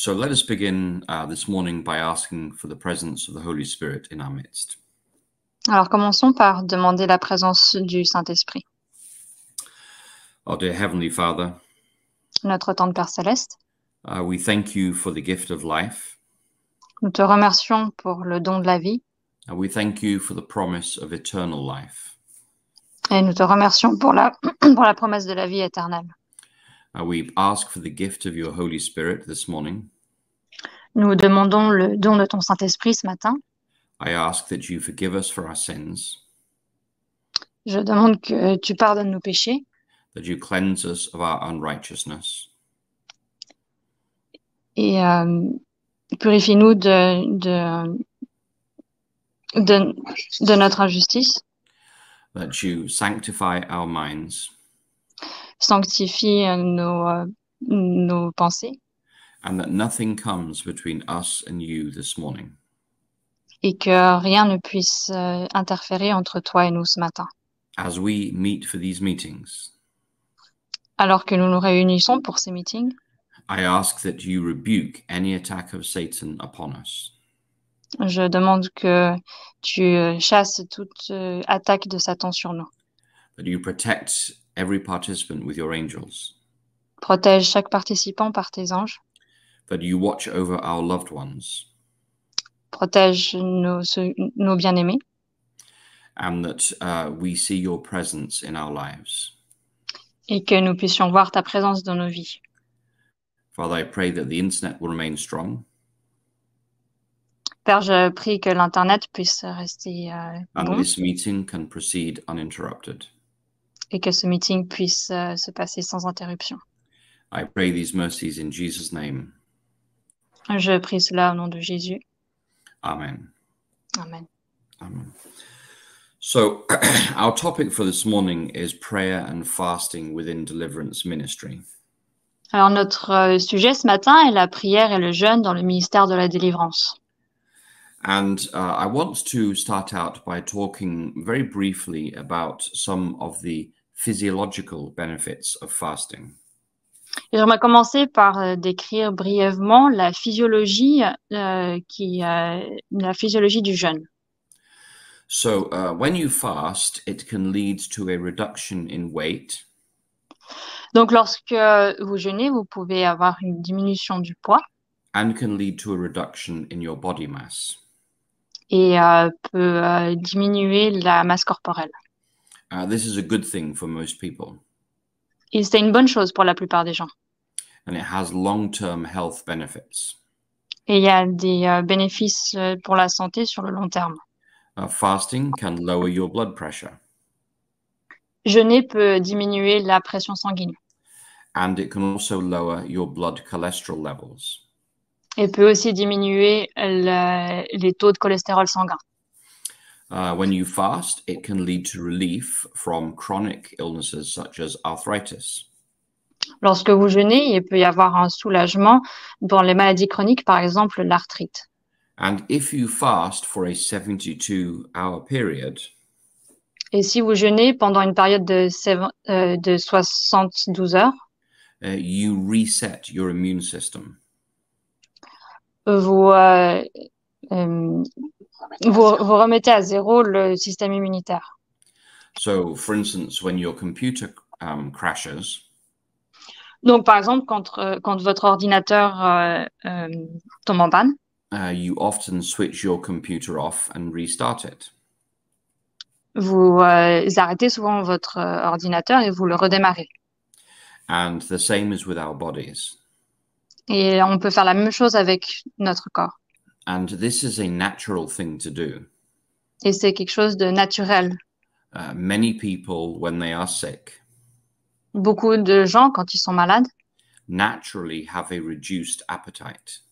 So let us begin this morning by asking for the presence of the Holy Spirit in our midst. Alors commençons par demander la présence du Saint-Esprit. Our dear Heavenly Father, Notre Tante Père Céleste, we thank you for the gift of life. nous te remercions pour le don de la vie We thank you for the promise of eternal life. et nous te remercions pour la promesse de la vie éternelle. We ask for the gift of your Holy Spirit this morning. Nous demandons le don de ton Saint-Esprit ce matin. I ask that you forgive us for our sins, Je demande que tu pardonnes nos péchés that you cleanse us of our unrighteousness, et purifie-nous de notre injustice. that you sanctify our minds, Sanctifie nos pensées and that nothing comes between us and you this morning. et que rien ne puisse interférer entre toi et nous ce matin. As we meet for these meetings, Alors que nous nous réunissons pour ces meetings, I ask that you rebuke any attack of Satan upon us, je demande que tu chasses toute attaque de Satan sur nous. that you protect every participant with your angels, Protège chaque participant par tes anges. that you watch over our loved ones, Protège nos bien-aimés and that we see your presence in our lives. et que nous puissions voir ta présence dans nos vies. Father, I pray that the internet will remain strong, Père, je prie que l'Internet puisse rester and bon this meeting can proceed uninterrupted. et que ce meeting puisse se passer sans interruption. I pray these mercies in Jesus' name. Je prie cela au nom de Jésus. Amen. Amen. Amen. So, our topic for this morning is prayer and fasting within deliverance ministry. Alors notre sujet ce matin est la prière et le jeûne dans le ministère de la délivrance. And I want to start out by talking very briefly about some of the physiological benefits of fasting. Et j'aimerais commencer par décrire brièvement la physiologie du jeûne. So, when you fast, it can lead to a reduction in weight, Donc lorsque vous jeûnez, vous pouvez avoir une diminution du poids and can lead to a reduction in your body mass. et peut diminuer la masse corporelle. This is a good thing for most people, Et c'est une bonne chose pour la plupart des gens. and it has long-term health benefits. Et il y a des bénéfices pour la santé sur le long terme. Fasting can lower your blood pressure, Jeûner peut diminuer la pression sanguine and it can also lower your blood cholesterol levels. et peut aussi diminuer les taux de cholestérol sanguin. When you fast, it can lead to relief from chronic illnesses such as arthritis. Lorsque vous jeûnez, il peut y avoir un soulagement dans les maladies chroniques, par exemple l'arthrite. And if you fast for a 72-hour period, Et si vous jeûnez pendant une période de 72 heures, you reset your immune system. vous remettez à zéro le système immunitaire. So, for instance, when your computer crashes, Donc, par exemple, quand votre ordinateur tombe en panne, you often switch your computer off and restart it. vous arrêtez souvent votre ordinateur et vous le redémarrez. And the same is with our bodies. Et on peut faire la même chose avec notre corps. And this is a natural thing to do. Et c'est quelque chose de naturel. Many people, when they are sick, Beaucoup de gens, quand ils sont malades, naturally have a reduced appetite.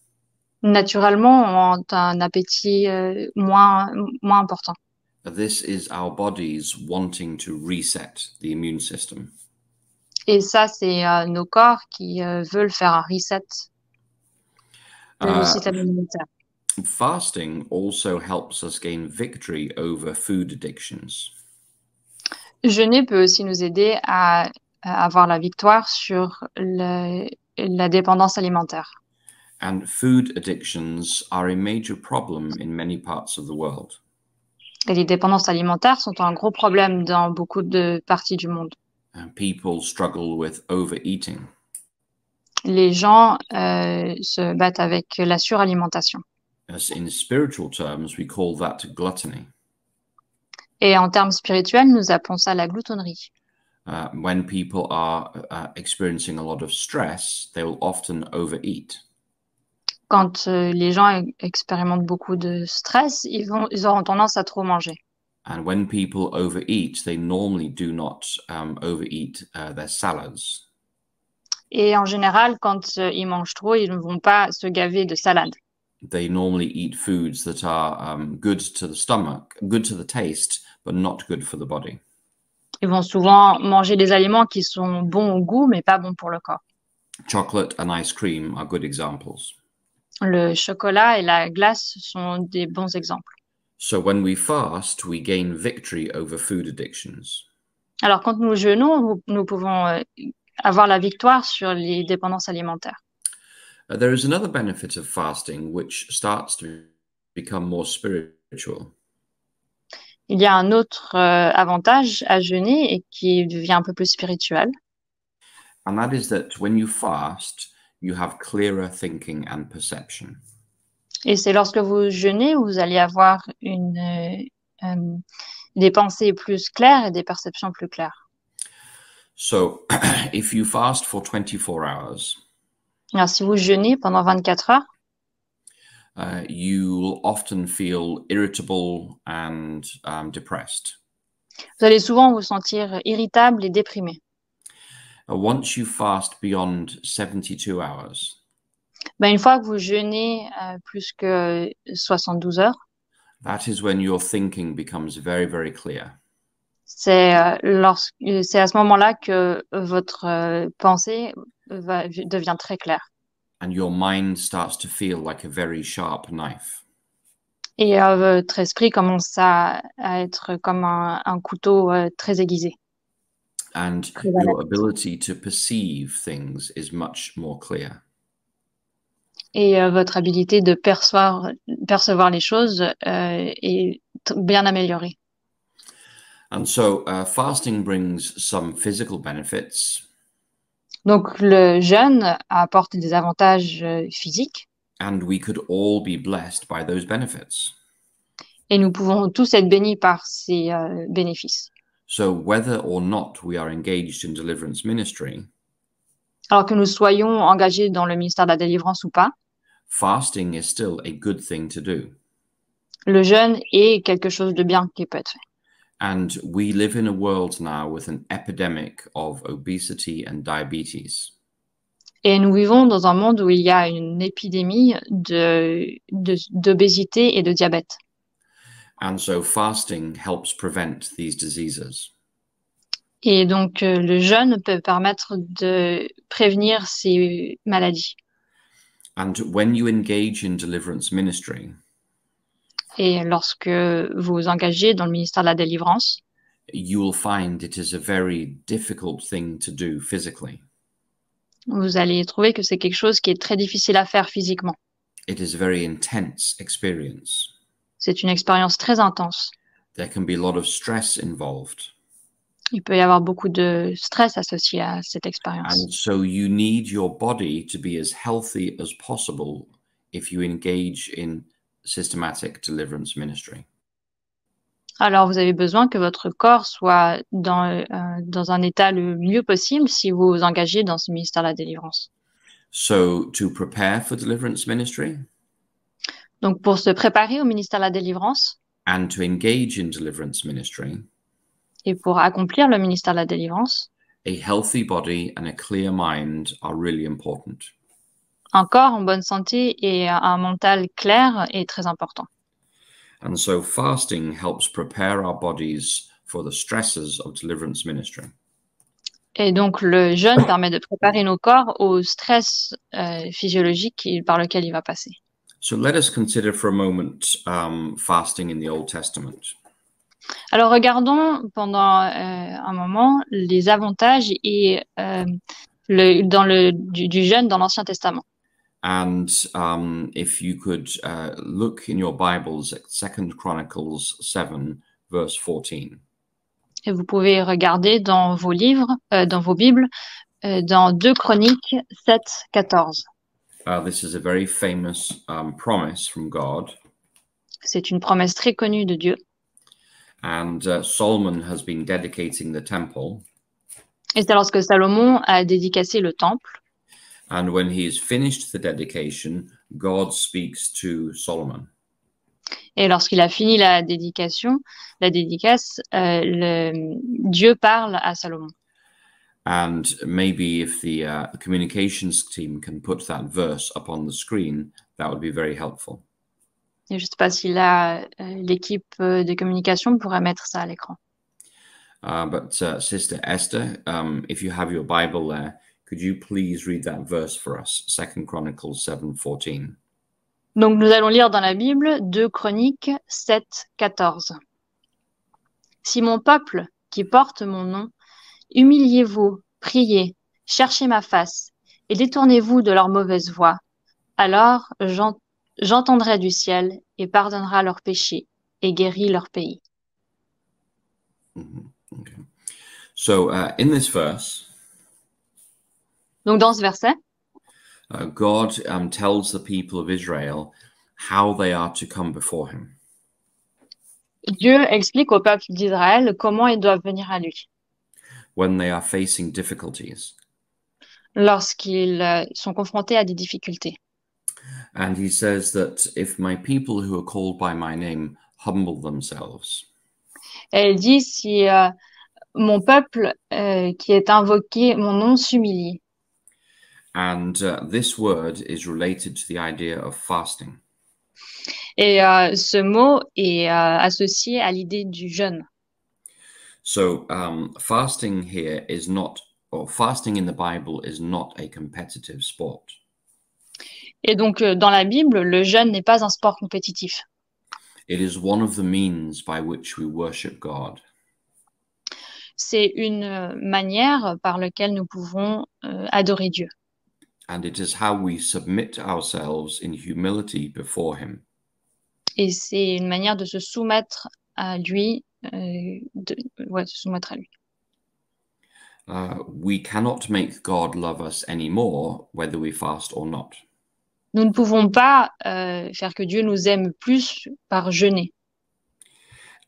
naturellement ont un appétit moins important. This is our bodies wanting to reset the immune system. Et ça, c'est nos corps qui veulent faire un reset du système immunitaire. Fasting also helps us gain victory over food addictions. Jeûner peut aussi nous aider à avoir la victoire sur la dépendance alimentaire. And food addictions are a major problem in many parts of the world. Et les dépendances alimentaires sont un gros problème dans beaucoup de parties du monde. And people struggle with overeating. Les gens se battent avec la suralimentation. As in spiritual terms, we call that gluttony. Et en termes spirituels, nous appelons ça la gloutonnerie. When people are experiencing a lot of stress, they will often overeat. Quand les gens expérimentent beaucoup de stress, ils auront tendance à trop manger. And when people overeat, they normally do not overeat their salads. Et en général, quand ils mangent trop, ils ne vont pas se gaver de salade. They normally eat foods that are good to the stomach, good to the taste, but not good for the body. Ils vont souvent manger des aliments qui sont bons au goût, mais pas bons pour le corps. Chocolate and ice cream are good examples. Le chocolat et la glace sont des bons exemples. So when we fast, we gain victory over food addictions. Alors, quand nous jeûnons, nous pouvons avoir la victoire sur les dépendances alimentaires. There is another benefit of fasting which starts to become more spiritual. Il y a un autre avantage à jeûner et qui devient un peu plus spirituel. And that is that when you fast, you have clearer thinking and perception. Et c'est lorsque vous jeûnez, vous allez avoir des pensées plus claires et des perceptions plus claires. So if you fast for 24 hours, Alors, si vous jeûnez pendant 24 heures, you will often feel irritable and depressed. vous allez souvent vous sentir irritable et déprimé. Once you fast beyond 72 hours, Ben, une fois que vous jeûnez plus que 72 heures, that is when your thinking becomes very, very clear. c'est à ce moment-là que votre pensée devient très claire. And your mind starts to feel like a very sharp knife. Et votre esprit commence à être comme un couteau très aiguisé. And your ability to perceive things is much more clear. Et votre habilité de percevoir les choses est bien améliorée. And so fasting brings some physical benefits. Donc, le jeûne apporte des avantages physiques. And we could all be blessed by those benefits. Et nous pouvons tous être bénis par ces bénéfices. So whether or not we are engaged in deliverance ministry, Alors que nous soyons engagés dans le ministère de la délivrance ou pas, fasting is still a good thing to do. le jeûne est quelque chose de bien qui peut être fait. And we live in a world now with an epidemic of obesity and diabetes. Et nous vivons dans un monde où il y a une épidémie d'obésité et de diabète. And so fasting helps prevent these diseases. Et donc, le jeûne peut permettre de prévenir ces maladies. And when you engage in deliverance ministry, Et lorsque vous vous engagez dans le ministère de la délivrance, you will find it is a very difficult thing to do physically. vous allez trouver que c'est quelque chose qui est très difficile à faire physiquement. It is a very intense experience. C'est une expérience très intense. There can be a lot of stress involved. Il peut y avoir beaucoup de stress associé à cette expérience. And so you need your body to be as healthy as possible if you engage in systematic deliverance ministry. Alors, vous avez besoin que votre corps soit dans un état le mieux possible si vous vous engagez dans ce ministère de la délivrance. So to prepare for deliverance ministry Donc, pour se préparer au ministère de la délivrance and to engage in deliverance ministry, et pour accomplir le ministère de la délivrance, a healthy body and a clear mind are really important. un corps en bonne santé et un mental clair est très important. And so fasting helps prepare our bodies for the stresses of deliverance ministry. Et donc, le jeûne permet de préparer nos corps au stress physiologique par lequel il va passer. So let us consider for a moment fasting in the Old Testament. Alors, regardons pendant un moment les avantages et du jeûne dans l'Ancien Testament. And if you could look in your Bibles at 2 Chronicles 7, verse 14. Et vous pouvez regarder dans vos livres, dans vos Bibles, dans 2 Chroniques 7, 14. This is a very famous promise from God. C'est une promesse très connue de Dieu. And Solomon has been dedicating the temple. Et c'est lorsque Salomon a dédicacé le temple. And when he has finished the dedication, God speaks to Solomon. Et lorsqu'il a fini la dédicace, Dieu parle à Salomon. And maybe if the communications team can put that verse up on the screen, that would be very helpful. Et je ne sais pas si l'équipe de communication pourrait mettre ça à l'écran. But Sister Esther, if you have your Bible there, could you please read that verse for us, 2 Chronicles 7:14. Donc nous allons lire dans la Bible 2 Chroniques 7, 14. Si mon peuple qui porte mon nom, humiliez-vous, priez, cherchez ma face et détournez-vous de leur mauvaise voie, alors j'entendrai du ciel et pardonnera leurs péchés et guérit leur pays. Okay. So in this verse, donc dans ce verset, God tells the people of Israel how they are to come before him. Dieu explique au peuple d'Israël comment ils doivent venir à lui. When they are facing difficulties. Lorsqu'ils sont confrontés à des difficultés. And he says that if my people who are called by my name humble themselves. Et il dit si mon peuple qui est invoqué mon nom s'humilie. And this word is related to the idea of fasting. Et ce mot est associé à l'idée du jeûne. So fasting here is not, or fasting in the Bible is not a competitive sport. Et donc dans la Bible, le jeûne n'est pas un sport compétitif. It is one of the means by which we worship God. C'est une manière par laquelle nous pouvons adorer Dieu. And it is how we submit ourselves in humility before him. Et c'est une manière de se soumettre à lui, se soumettre à lui. We cannot make God love us anymore, whether we fast or not. Nous ne pouvons pas faire que Dieu nous aime plus par jeûner.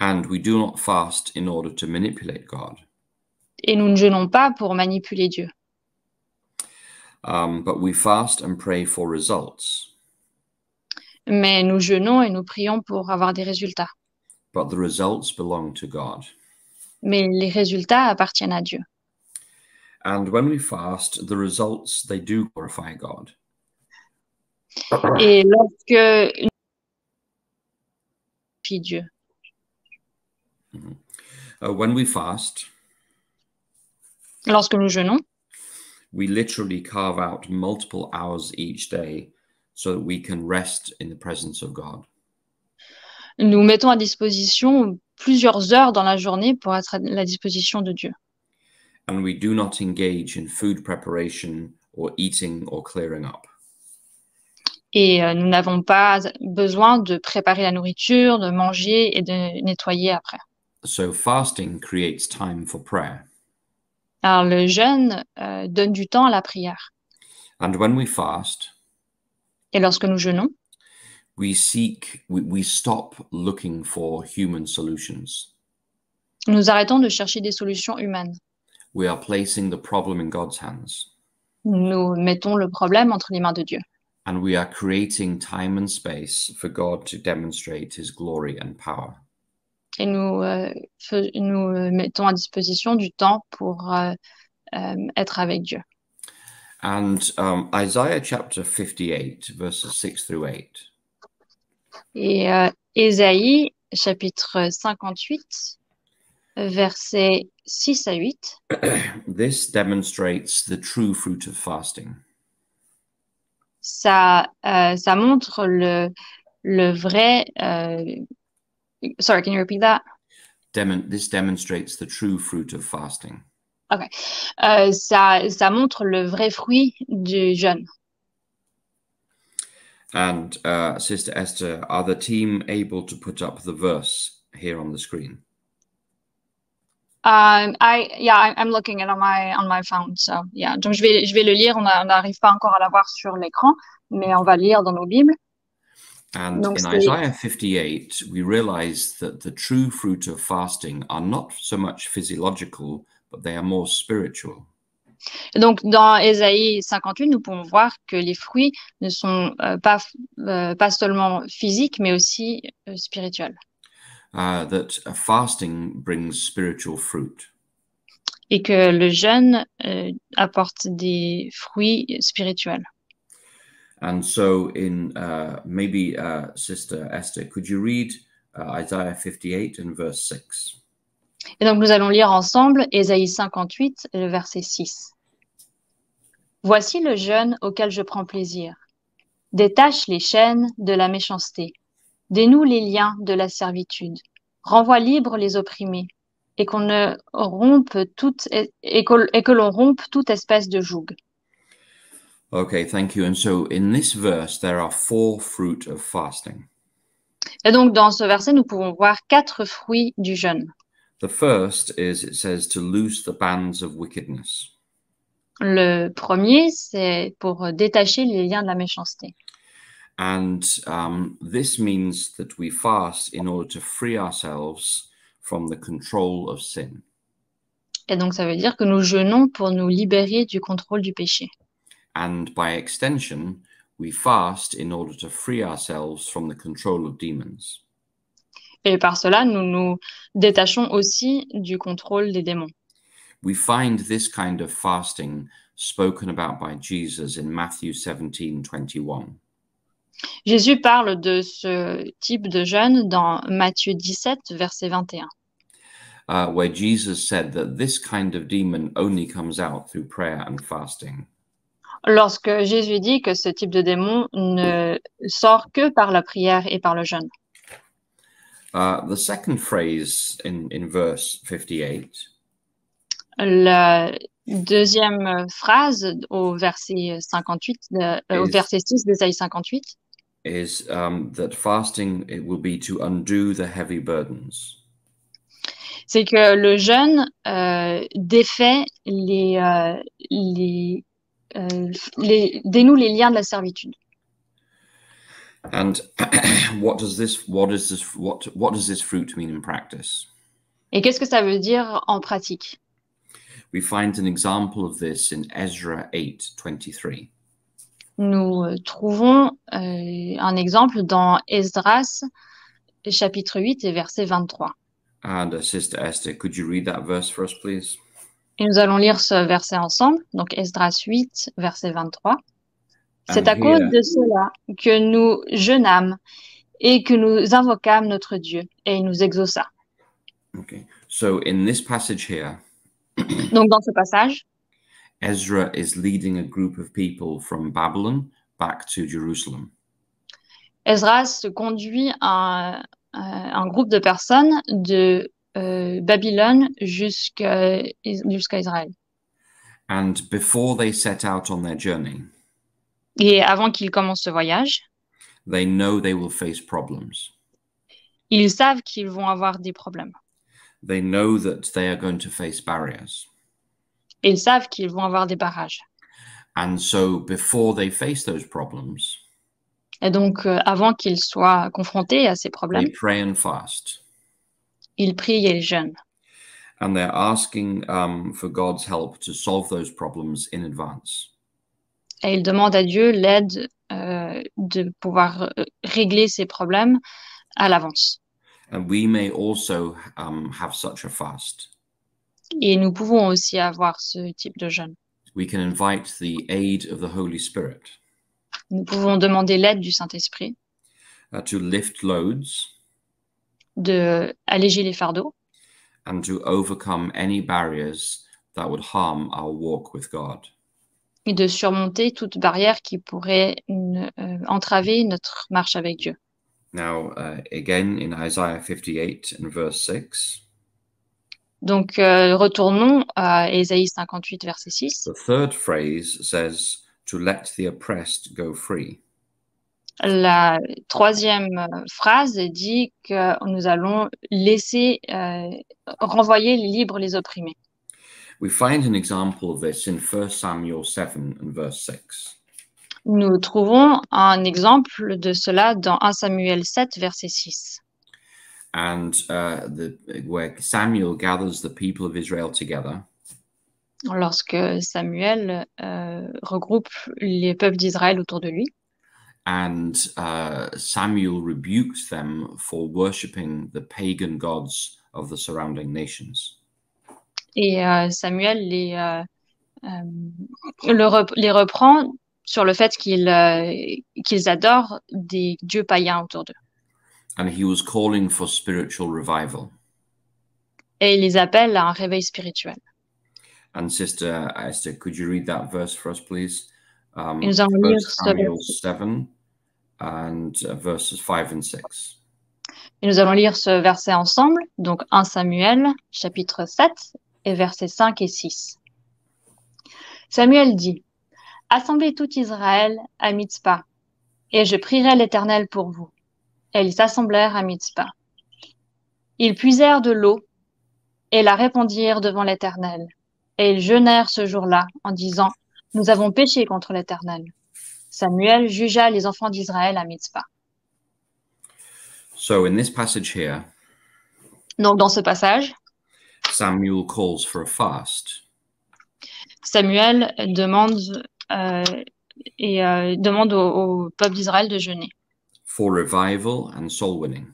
And we do not fast in order to manipulate God. Et nous ne jeûnons pas pour manipuler Dieu. But we fast and pray for results. Mais nous jeûnons et nous prions pour avoir des résultats. But the results belong to God. Mais les résultats appartiennent à Dieu. And when we fast, the results, they do glorify God. Et lorsque Dieu. When we fast, lorsque nous jeûnons, we literally carve out multiple hours each day so that we can rest in the presence of God. Nous mettons à disposition plusieurs heures dans la journée pour être à la disposition de Dieu. And we do not engage in food preparation or eating or clearing up. Et nous n'avons pas besoin de préparer la nourriture, de manger et de nettoyer après. So fasting creates time for prayer. Alors le jeûne donne du temps à la prière. And when we fast, et lorsque nous jeûnons, we stop looking for human solutions. Nous arrêtons de chercher des solutions humaines. We are placing the problem in God's hands. Nous mettons le problème entre les mains de Dieu. And we are creating time and space for God to demonstrate his glory and power. Et nous mettons à disposition du temps pour être avec Dieu. And Isaiah chapter 58, verses 6 through 8. Et Ésaïe, chapitre 58, versets 6 à 8. This demonstrates the true fruit of fasting. Ça montre le vrai... sorry, can you repeat that? This demonstrates the true fruit of fasting. Okay. Ça montre le vrai fruit du jeûne. And Sister Esther, are the team able to put up the verse here on the screen? I'm looking at on my phone, so yeah. Donc je vais le lire. On n'arrive pas encore à l'avoir sur l'écran, mais on va le lire dans nos Bibles. And Donc in c'est Isaiah 58, we realize that the true fruit of fasting are not so much physiological, but they are more spiritual. donc dans Ésaïe 58, nous pouvons voir que les fruits ne sont pas seulement physiques, mais aussi spirituels. That fasting brings spiritual fruit. Et que le jeûne apporte des fruits spirituels. And so in maybe Sister Esther, could you read Isaiah 58 and verse 6? Et donc nous allons lire ensemble Ésaïe 58, le verset 6. Voici le jeûne auquel je prends plaisir. Détache les chaînes de la méchanceté. Dénoue les liens de la servitude. Renvoie libres les opprimés. Et qu'on ne rompe que l'on rompe toute espèce de joug. Okay, thank you. And so in this verse, there are 4 fruit of fasting. Et donc dans ce verset, nous pouvons voir 4 fruits du jeûne. The first is, it says, to loose the bands of wickedness. Le premier, c'est pour détacher les liens de la méchanceté. And this means that we fast in order to free ourselves from the control of sin. Et donc ça veut dire que nous jeûnons pour nous libérer du contrôle du péché. And by extension, we fast in order to free ourselves from the control of demons. Et par cela, nous nous détachons aussi du contrôle des démons. We find this kind of fasting spoken about by Jesus in Matthew 17:21. Jésus parle de ce type de jeûne dans Matthieu 17, verset 21. Where Jesus said that this kind of demon only comes out through prayer and fasting. Lorsque Jésus dit que ce type de démon ne sort que par la prière et par le jeûne. The second phrase in verse 58 La deuxième phrase au verset 58, au verset 6 d'Ésaïe 58, is that fasting, it will be to undo the heavy burdens. c'est que le jeûne défait dénoue les liens de la servitude. And what does this fruit mean in practice? Et qu'est-ce que ça veut dire en pratique? We find an example of this in Ezra 8:23. Nous trouvons un exemple dans Esdras, chapitre 8 et verset 23. And Sister Esther, could you read that verse for us, please? Et nous allons lire ce verset ensemble, donc Esdras 8, verset 23. C'est à cause de cela que nous jeûnâmes et que nous invoquâmes notre Dieu, et il nous exauça. Okay. So in this passage here, donc dans ce passage, Ezra is leading a group of people from Babylon back to Jerusalem. Esdras conduit un groupe de personnes de Babylone jusqu'à Israël. And before they set out on their journey, et avant qu'ils commencent ce voyage, they know they will face problems. Ils savent qu'ils vont avoir des problèmes. They know that they are going to face barriers. Ils savent qu'ils vont avoir des barrages. And so before they face those problems, et donc avant qu'ils soient confrontés à ces problèmes, they pray and fast. Ils prient et ils jeûnent. And they're asking for God's help to solve those problems in advance. Et ils demandent à Dieu l'aide de pouvoir régler ces problèmes à l'avance. And we may also have such a fast. Et nous pouvons aussi avoir ce type de jeûne. We can invite the aid of the Holy Spirit. Nous pouvons demander l'aide du Saint-Esprit. To lift loads. De alléger les fardeaux. And to overcome any barriers that would harm our walk with God. Et de surmonter toute barrière qui pourrait entraver notre marche avec Dieu. Now, again in Isaiah 58 and verse 6. Donc, retournons à Ésaïe 58, verset 6. The third phrase says, to let the oppressed go free. La troisième phrase dit que nous allons laisser renvoyer libres les opprimés. We find an example of this in 1 Samuel 7 and verse 6. Nous trouvons un exemple de cela dans 1 Samuel 7, verset 6. And where Samuel gathers the people of Israel together. Lorsque Samuel regroupe les peuples d'Israël autour de lui. And Samuel rebukes them for worshipping the pagan gods of the surrounding nations. Et Samuel les reprend sur le fait qu'ils adorent des dieux païens autour d'eux. And he was calling for spiritual revival. Et il les appelle à un réveil spirituel. And Sister Esther, could you read that verse for us, please? Et nous allons lire Samuel 7 and verses 5 and 6. Et nous allons lire ce verset ensemble, donc 1 Samuel, chapitre 7, et versets 5 et 6. Samuel dit, « Assemblez tout Israël à Mitzpah, et je prierai l'Éternel pour vous. » Et ils s'assemblèrent à Mitzpah. Ils puisèrent de l'eau et la répandirent devant l'Éternel. Et ils jeûnèrent ce jour-là en disant, « Nous avons péché contre l'Éternel. » Samuel jugea les enfants d'Israël à Mitzpah. So in this passage here, donc dans ce passage, Samuel calls for a fast. Samuel demande demande au peuple d'Israël de jeûner. For revival and soul winning.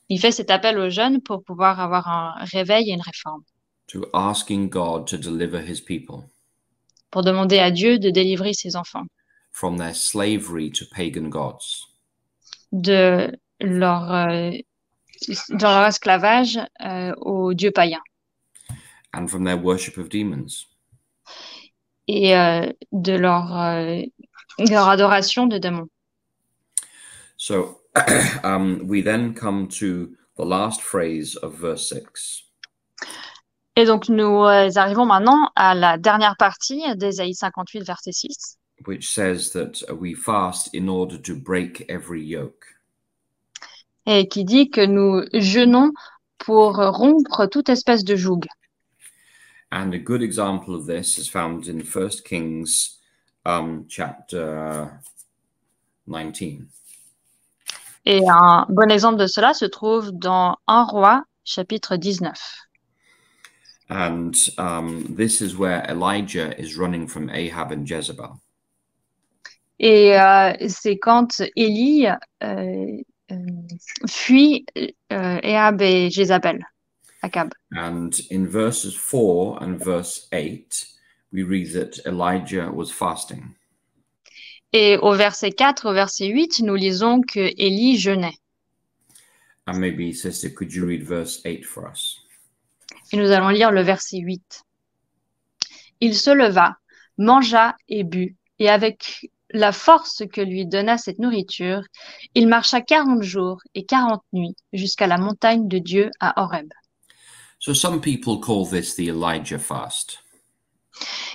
Il fait cet appel aux jeunes pour pouvoir avoir un réveil et une réforme. To asking God to deliver his people. Pour demander à Dieu de délivrer ses enfants. From their slavery to pagan gods. De leur esclavage aux dieux païens. And from their worship of demons. Et de leur adoration de démons. So we then come to the last phrase of verse 6. Et donc nous arrivons maintenant à la dernière partie d'Ésaïe 58, verset 6. Which says that we fast in order to break every yoke. Et qui dit que nous jeûnons pour rompre toute espèce de joug. And a good example of this is found in 1 Kings chapter 19. Et un bon exemple de cela se trouve dans 1 Roi, chapitre 19. And this is where Elijah is running from Ahab and Jezebel. Et c'est quand Élie fuit Ahab et Jézabel. Akab. And in verses 4 and verse 8, we read that Elijah was fasting. Et au verset 4, au verset 8, nous lisons que Élie jeûnait. And maybe, sister, could you read verse 8 for us? Et nous allons lire le verset 8. Il se leva, mangea et but, et avec la force que lui donna cette nourriture, il marcha 40 jours et 40 nuits jusqu'à la montagne de Dieu à Horeb. So some people call this the Elijah fast.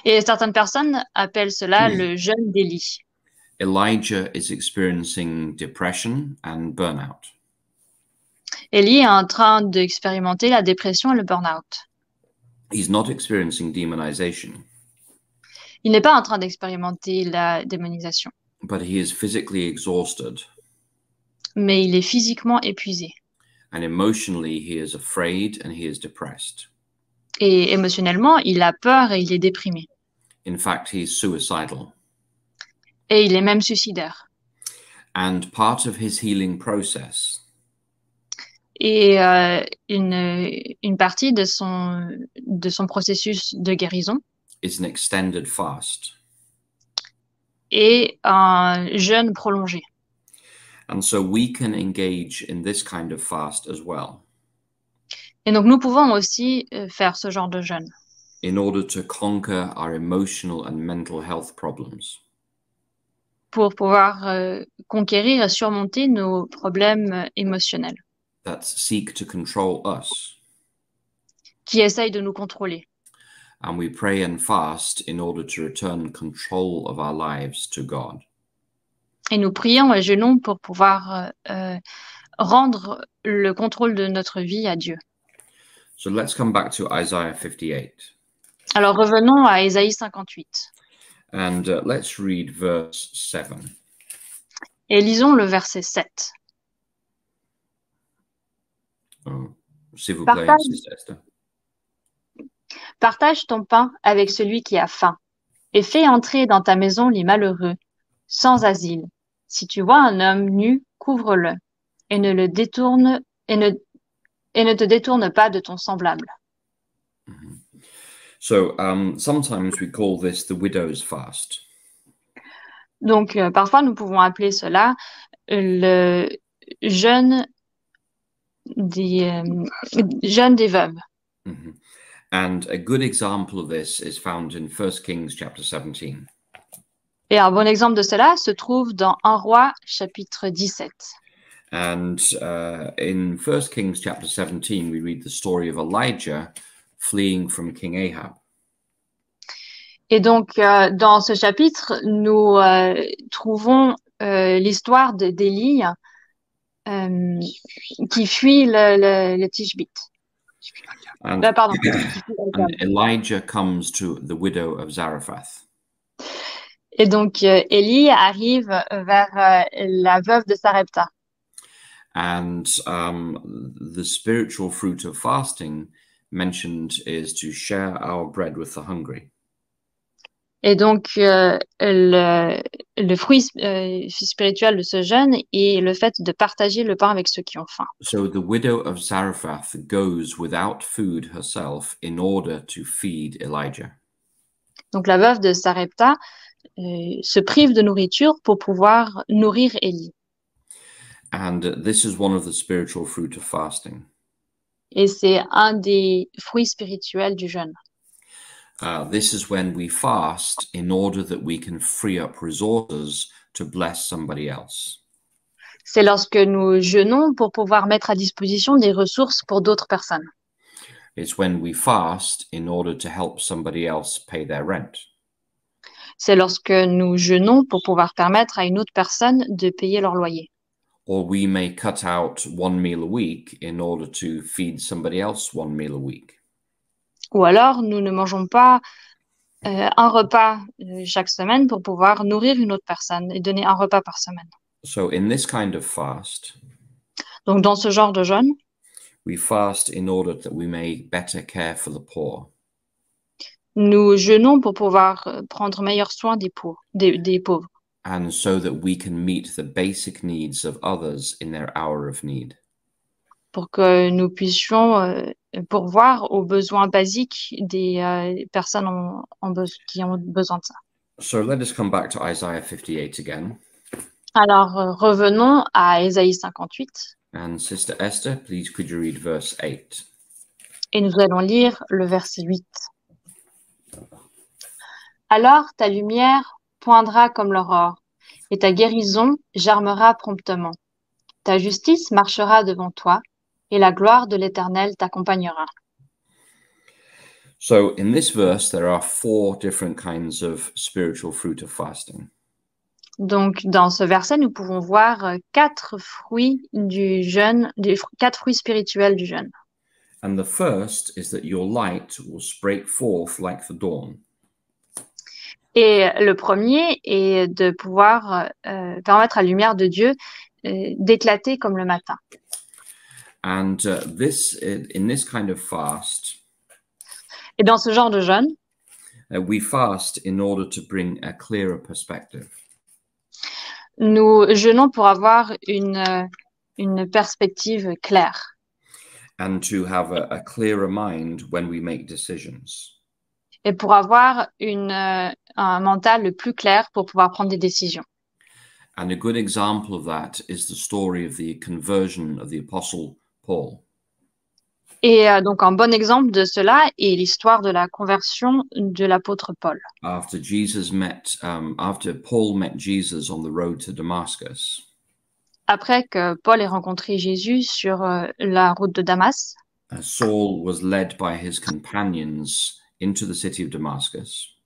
Et certaines personnes appellent cela le jeûne d'Élie. Elijah is experiencing depression and burnout. Élie est en train d'expérimenter la dépression et le burn-out. He's not experiencing demonization. Il n'est pas en train d'expérimenter la démonisation. But he is physically exhausted. Mais il est physiquement épuisé. And emotionally, he is afraid and he is depressed. Et émotionnellement, il a peur et il est déprimé. In fact, he is suicidal. Et il est même suicidaire. And part of his healing process. Et une partie de son processus de guérison is an extended fast. Et un jeûne prolongé. And so we can engage in this kind of fast as well. Et donc nous pouvons aussi faire ce genre de jeûne. In order to conquer our emotional and mental health problems. Pour pouvoir conquérir et surmonter nos problèmes émotionnels. That seek to control us. Qui essayent de nous contrôler. And we pray and fast in order to return control of our lives to God. Et nous prions et jeûnons pour pouvoir rendre le contrôle de notre vie à Dieu. So let's come back to Isaiah 58. Alors revenons à Ésaïe 58 And let's read verse 7. et lisons le verset 7. S'il vous plaît, Sister Esther. Partage ton pain avec celui qui a faim et fais entrer dans ta maison les malheureux, sans asile. Si tu vois un homme nu, couvre-le et ne le détourne et ne te détourne pas de ton semblable. So sometimes we call this the widow's fast. Donc parfois nous pouvons appeler cela le jeûne des veuves. Mm-hmm. And a good example of this is found in 1 Kings chapter 17. Et un bon exemple de cela se trouve dans 1 Roi chapitre 17. And in 1 Kings chapter 17, we read the story of Elijah fleeing from King Ahab. Et donc, dans ce chapitre, nous trouvons l'histoire d'Élie qui fuit le Tishbite. Pardon. And Elijah comes to the widow of Zarephath. Et donc, Élie arrive vers la veuve de Sarepta. And the spiritual fruit of fasting mentioned is to share our bread with the hungry. Et donc, le fruit spirituel de ce jeûne est le fait de partager le pain avec ceux qui ont faim. So the widow of Zarephath goes without food herself in order to feed Elijah. Donc, la veuve de Sarepta se prive de nourriture pour pouvoir nourrir Élie. And this is one of the spiritual fruit of fasting. Et c'est un des fruits spirituels du jeûne. This is when we fast in order that we can free up resources to bless somebody else. C'est lorsque nous jeûnons pour pouvoir mettre à disposition des ressources pour d'autres personnes. It's when we fast in order to help somebody else pay their rent. C'est lorsque nous jeûnons pour pouvoir permettre à une autre personne de payer leur loyer. Or we may cut out one meal a week in order to feed somebody else one meal a week. Ou alors, nous ne mangeons pas un repas chaque semaine pour pouvoir nourrir une autre personne et donner un repas par semaine. So in this kind of fast, donc dans ce genre de jeûne, we fast in order that we may better care for the poor. Nous jeûnons pour pouvoir prendre meilleur soin des pauvres. And so that we can meet the basic needs of others in their hour of need. Pour que nous puissions pourvoir aux besoins basiques des personnes qui ont besoin de ça. So let us come back to Isaiah 58 again. Alors, revenons à Ésaïe 58. And Sister Esther, please could you read verse 8? Et nous allons lire le verset 8. Alors ta lumière poindra comme l'aurore, et ta guérison germera promptement. Ta justice marchera devant toi, et la gloire de l'Éternel t'accompagnera. So in this verse, there are 4 different kinds of spiritual fruit of fasting. Donc, dans ce verset, nous pouvons voir 4 fruits du jeûne, 4 fruits spirituels du jeûne. And the first is that your light will break forth like the dawn. Et le premier est de pouvoir permettre à la lumière de Dieu d'éclater comme le matin. And in this kind of fast, et dans ce genre de jeûne, we fast in order to bring a clearer perspective. Nous jeûnons pour avoir une perspective claire. And to have a clearer mind when we make decisions. Et pour avoir un mental le plus clair pour pouvoir prendre des décisions. And a good example of that is the story of the conversion of the Apostle Paul. Et donc un bon exemple de cela est l'histoire de la conversion de l'apôtre Paul. After Paul met Jesus on the road to Damascus. Après que Paul ait rencontré Jésus sur la route de Damas. Saul was led by his companions into the city of Damascus.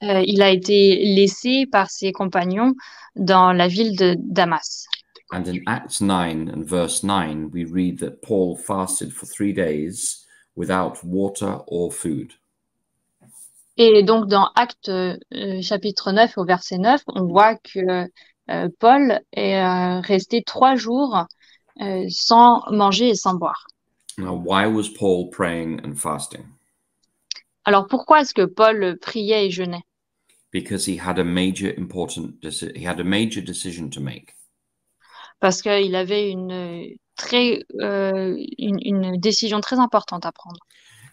il a été laissé par ses compagnons dans la ville de Damas. And in Acts 9 and verse 9, we read that Paul fasted for 3 days without water or food. Et donc, dans Actes chapitre 9 au verset 9, on voit que Paul est resté 3 jours sans manger et sans boire. Now, why was Paul praying and fasting? Alors, pourquoi est-ce que Paul priait et jeûnait? Because he had a major decision to make. Parce qu'il avait une décision très importante à prendre.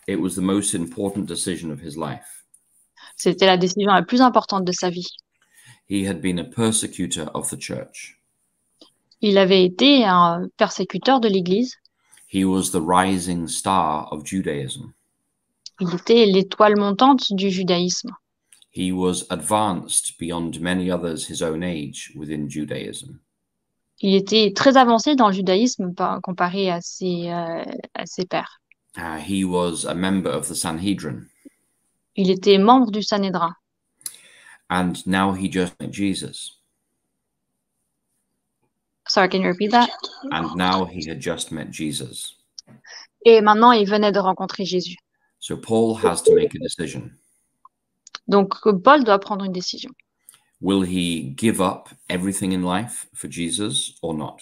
It was the most important decision of his life. C'était la décision la plus importante de sa vie. He had been a persecutor of the church. Il avait été un persécuteur de l'Église. He was the rising star of Judaism. Il était l'étoile montante du judaïsme. He was advanced beyond many others his own age within Judaism. Il était très avancé dans le judaïsme comparé à ses pairs. He was a member of the Sanhedrin. Il était membre du Sanhédrin. And now he just met Jesus. Sorry, can you repeat that? And now he had just met Jesus. Et maintenant, il venait de rencontrer Jésus. So Paul has to make a decision. Donc, Paul doit prendre une décision. Will he give up everything in life for Jesus or not?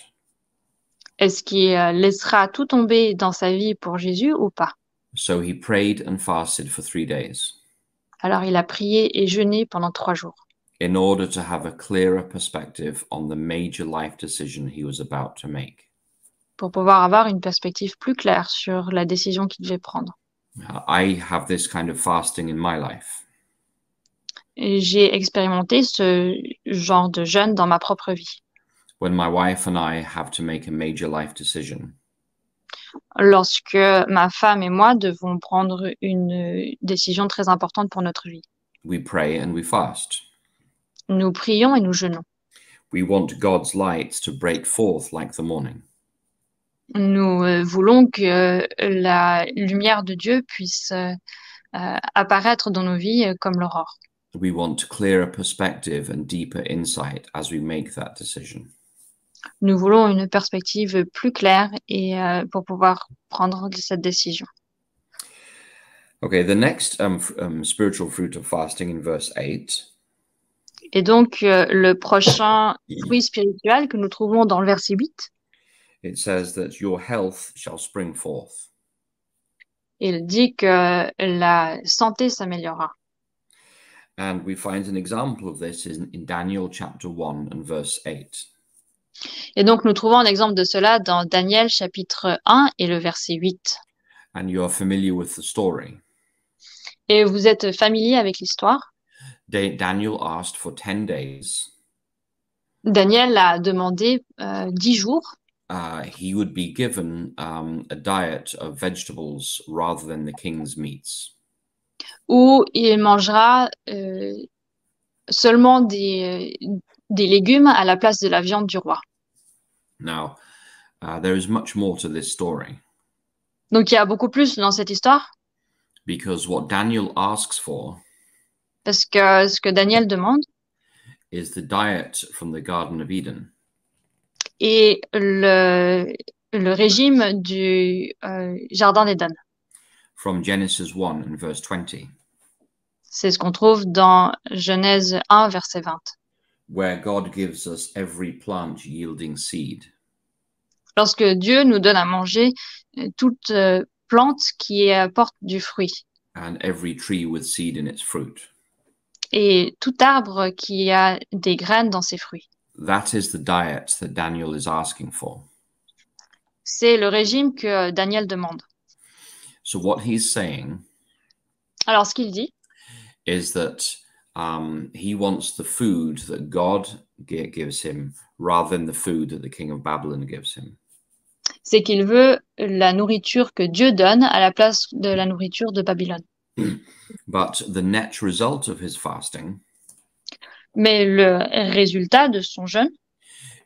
Est-ce qu'il laissera tout tomber dans sa vie pour Jésus ou pas? So he prayed and fasted for 3 days. Alors, il a prié et jeûné pendant 3 jours. In order to have a clearer perspective on the major life decision he was about to make. Pour pouvoir avoir une perspective plus claire sur la décision qu'il devait prendre. I have this kind of fasting in my life. Et j'ai expérimenté ce genre de jeûne dans ma propre vie. When my wife and I have to make a major life decision. Lorsque ma femme et moi devons prendre une décision très importante pour notre vie. We pray and we fast. Nous prions et nous jeûnons. We want God's light to break forth like the morning. Nous voulons que la lumière de Dieu puisse apparaître dans nos vies comme l'aurore. We want clearer perspective and deeper insight as we make that decision. Nous voulons une perspective plus claire et pour pouvoir prendre cette décision. Okay, the next spiritual fruit of fasting in verse 8. Et donc, le prochain fruit spirituel que nous trouvons dans le verset 8, It says that your health shall spring forth. il dit que la santé s'améliorera. And we find an example of this in Daniel chapter 1 and verse 8. Et donc, nous trouvons un exemple de cela dans Daniel chapitre 1 et le verset 8. And you are familiar with the story. Et vous êtes familier avec l'histoire. Daniel asked for 10 days. Daniel a demandé 10 jours. He would be given a diet of vegetables rather than the king's meats. Où il mangera seulement des légumes à la place de la viande du roi. Now, there is much more to this story. Donc, il y a beaucoup plus dans cette histoire. Because what Daniel asks for Parce que ce que Daniel demande is the diet from the Garden of Eden. est le régime du Jardin d'Éden. From Genesis 1 and verse 20. C'est ce qu'on trouve dans Genèse 1, verset 20. Where God gives us every plant yielding seed. Lorsque Dieu nous donne à manger toute plante qui apporte du fruit. And every tree with seed in its fruit. Et tout arbre qui a des graines dans ses fruits. That is the diet that Daniel is asking for. C'est le régime que Daniel demande. So what he's saying Alors, ce qu'il dit is that he wants the food that God gives him rather than the food that the king of Babylon gives him. C'est qu'il veut la nourriture que Dieu donne à la place de la nourriture de Babylone. But the net result of his fasting Mais le résultat de son jeûne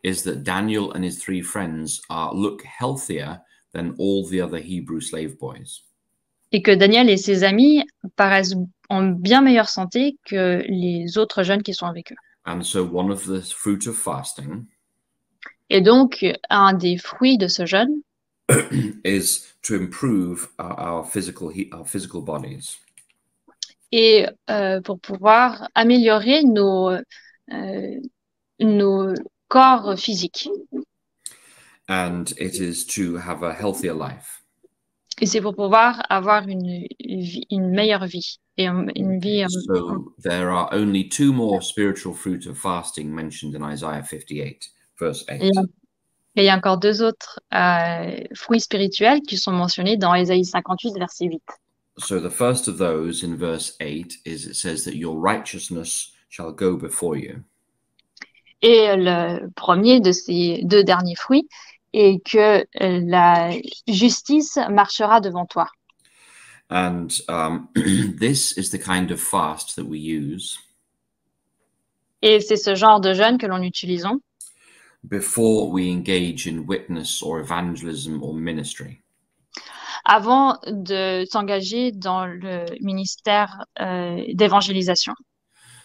is that Daniel and his 3 friends look healthier than all the other Hebrew slave boys. et que Daniel et ses amis paraissent en bien meilleure santé que les autres jeunes qui sont avec eux. And so one of the fruit of fasting Et donc, un des fruits de ce jeûne is to improve our physical bodies. est pour pouvoir améliorer nos corps physiques. And it is to have a healthier life. Et c'est pour pouvoir avoir une meilleure vie. Et une vie. So there are only two more spiritual fruit of fasting mentioned in Isaiah 58, verse 8. Et il y a encore deux autres fruits spirituels qui sont mentionnés dans Ésaïe 58, verset 8. So the first of those in verse 8 is it says that your righteousness shall go before you. Et le premier de ces deux derniers fruits est que la justice marchera devant toi. And this is the kind of fast that we use Et c'est ce genre de jeûne que l'on utilise before we engage in witness or evangelism or ministry. avant de s'engager dans le ministère d'évangélisation.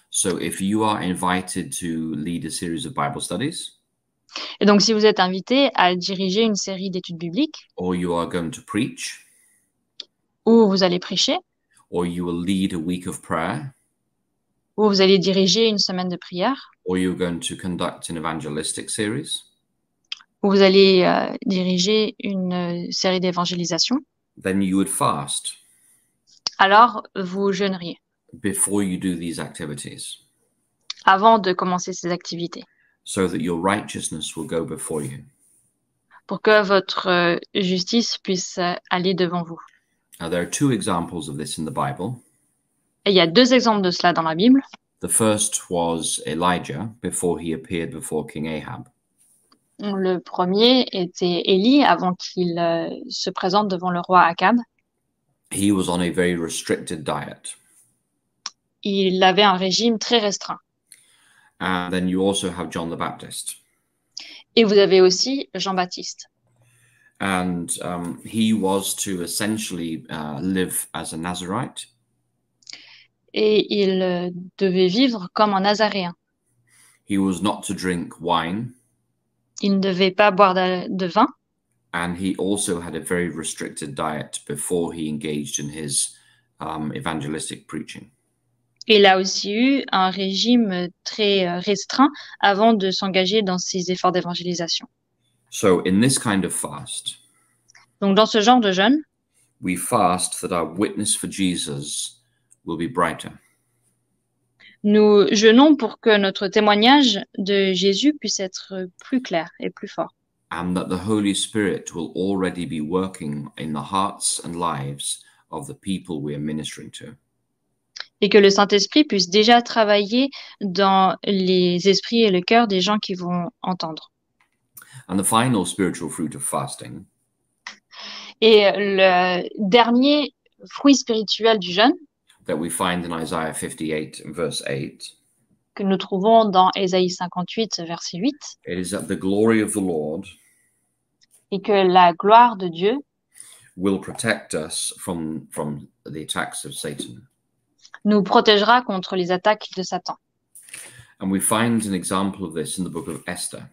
So if you are invited to lead a series of Bible studies, Et donc, si vous êtes invité à diriger une série d'études bibliques, or you are going to preach, ou vous allez prêcher, or you will lead a week of prayer, ou vous allez diriger une semaine de prière, or you're going to conduct an evangelistic series, ou vous allez diriger une série d'évangélisation, then you would fast alors vous jeûneriez before you do these activities, avant de commencer ces activités, so that your righteousness will go before you. pour que votre justice puisse aller devant vous. Now, there are two examples of this in the Bible. Et il y a deux exemples de cela dans la Bible. The first was Elijah before he appeared before King Ahab. Le premier était Élie avant qu'il se présente devant le roi Akab. He was on a very restricted diet. Il avait un régime très restreint. And then you also have John the Baptist. Et vous avez aussi Jean-Baptiste. And he was to essentially live as a Nazarite. Et il devait vivre comme un Nazaréen. He was not to drink wine. Il ne devait pas boire de vin. And he also had a very restricted diet before he engaged in his evangelistic preaching. Il a aussi eu un régime très restreint avant de s'engager dans ses efforts d'évangélisation. So in this kind of fast, Donc dans ce genre de jeûne, we fast that our witness for Jesus will be brighter. nous jeûnons pour que notre témoignage de Jésus puisse être plus clair et plus fort. And that the Holy Spirit will already be working in the hearts and lives of the people we are ministering to. Et que le Saint-Esprit puisse déjà travailler dans les esprits et le cœur des gens qui vont entendre. And the final spiritual fruit of fasting Et le dernier fruit spirituel du jeûne that we find in Isaiah 58 verse 8, que nous trouvons dans Ésaïe 58, verset 8, it is that the glory of the Lord et que la gloire de Dieu will protect us from the attacks of Satan. nous protégera contre les attaques de Satan. And we find an example of this in the book of Esther.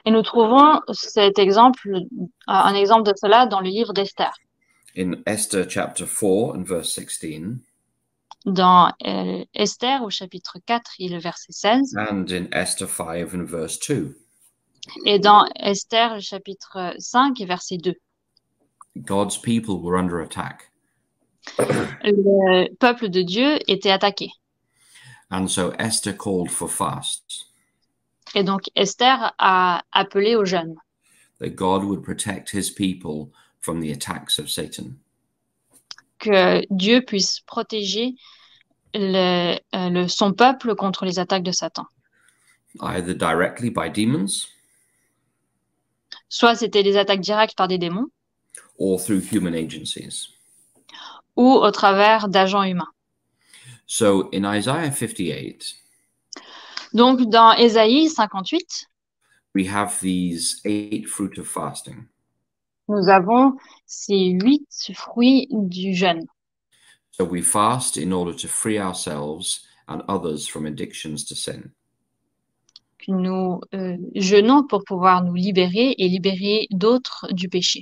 Et nous trouvons un exemple de cela dans le livre d'Esther. In Esther chapter 4 and verse 16, Dans Esther au chapitre 4 et le verset 16, and in Esther 5 and verse 2, et dans Esther le chapitre 5 et verset 2. God's people were under attack. Le peuple de Dieu était attaqué. And so Esther called for fasts, Et donc Esther a appelé au jeûne, that God would protect his people from the attacks of Satan. que Dieu puisse protéger son peuple contre les attaques de Satan. Either directly by demons Soit c'était des attaques directes par des démons, or through human agencies. ou au travers d'agents humains. So in Isaiah 58, Donc dans Ésaïe 58, we have these 8 fruit of fasting. Nous avons ces 8 fruits du jeûne. So we fast in order to free ourselves and others from addictions to sin. Nous jeûnons pour pouvoir nous libérer et libérer d'autres du péché.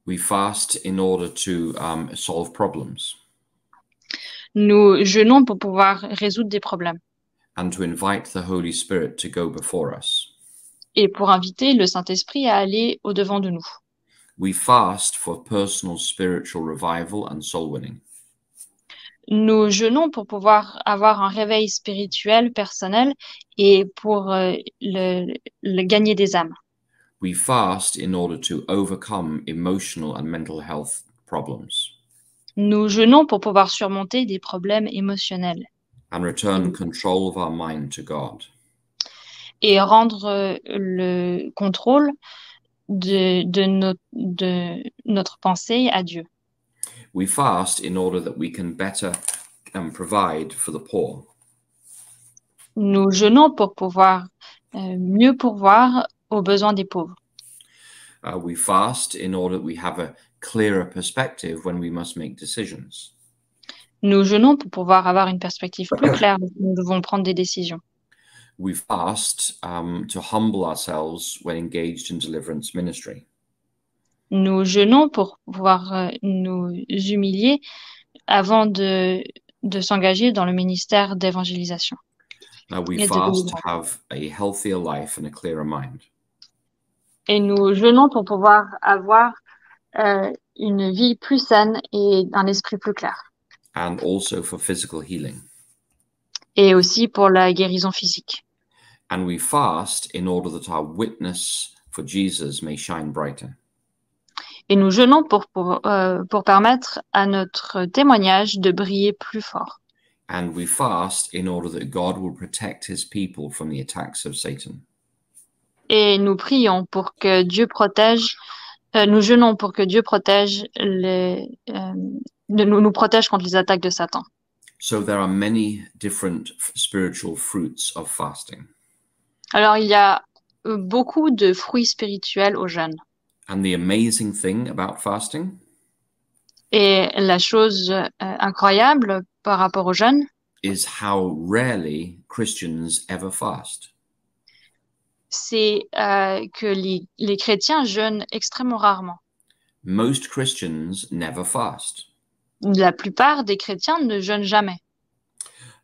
We fast in order to solve problems Nous jeûnons pour pouvoir résoudre des problèmes and to invite the Holy Spirit to go before us. et pour inviter le Saint-Esprit à aller au-devant de nous. We fast for personal spiritual revival and soul winning. Nous jeûnons pour pouvoir avoir un réveil spirituel personnel et pour le gagner des âmes. We fast in order to overcome emotional and mental health problems Nous jeûnons pour pouvoir surmonter des problèmes émotionnels and return control of our mind to God. et rendre le contrôle de notre pensée à Dieu. We fast in order that we can better provide for the poor. Nous jeûnons pour pouvoir mieux pourvoir aux besoins des pauvres. We fast in order that we have a clearer perspective when we must make decisions. Nous jeûnons pour pouvoir avoir une perspective plus claire quand nous devons prendre des décisions. We fast to humble ourselves when engaged in deliverance ministry. Nous jeûnons pour pouvoir nous humilier avant de s'engager dans le ministère d'évangélisation. We Et de fast to délivrance. have a healthier life and a clearer mind. Et nous jeûnons pour pouvoir avoir une vie plus saine et un esprit plus clair. And also for physical healing. Et aussi pour la guérison physique. And we fast in order that our witness for Jesus may shine brighter. Et nous jeûnons pour permettre à notre témoignage de briller plus fort. And we fast in order that God will protect his people from the attacks of Satan. Et nous prions pour que Dieu protège, nous jeûnons pour que Dieu protège nous protège contre les attaques de Satan. So there are many different spiritual fruits of fasting. Alors il y a beaucoup de fruits spirituels au jeûne. And the amazing thing about fasting Et la chose incroyable par rapport au jeûne, is how rarely Christians ever fast. c'est que les chrétiens jeûnent extrêmement rarement. Most Christians never fast. La plupart des chrétiens ne jeûnent jamais.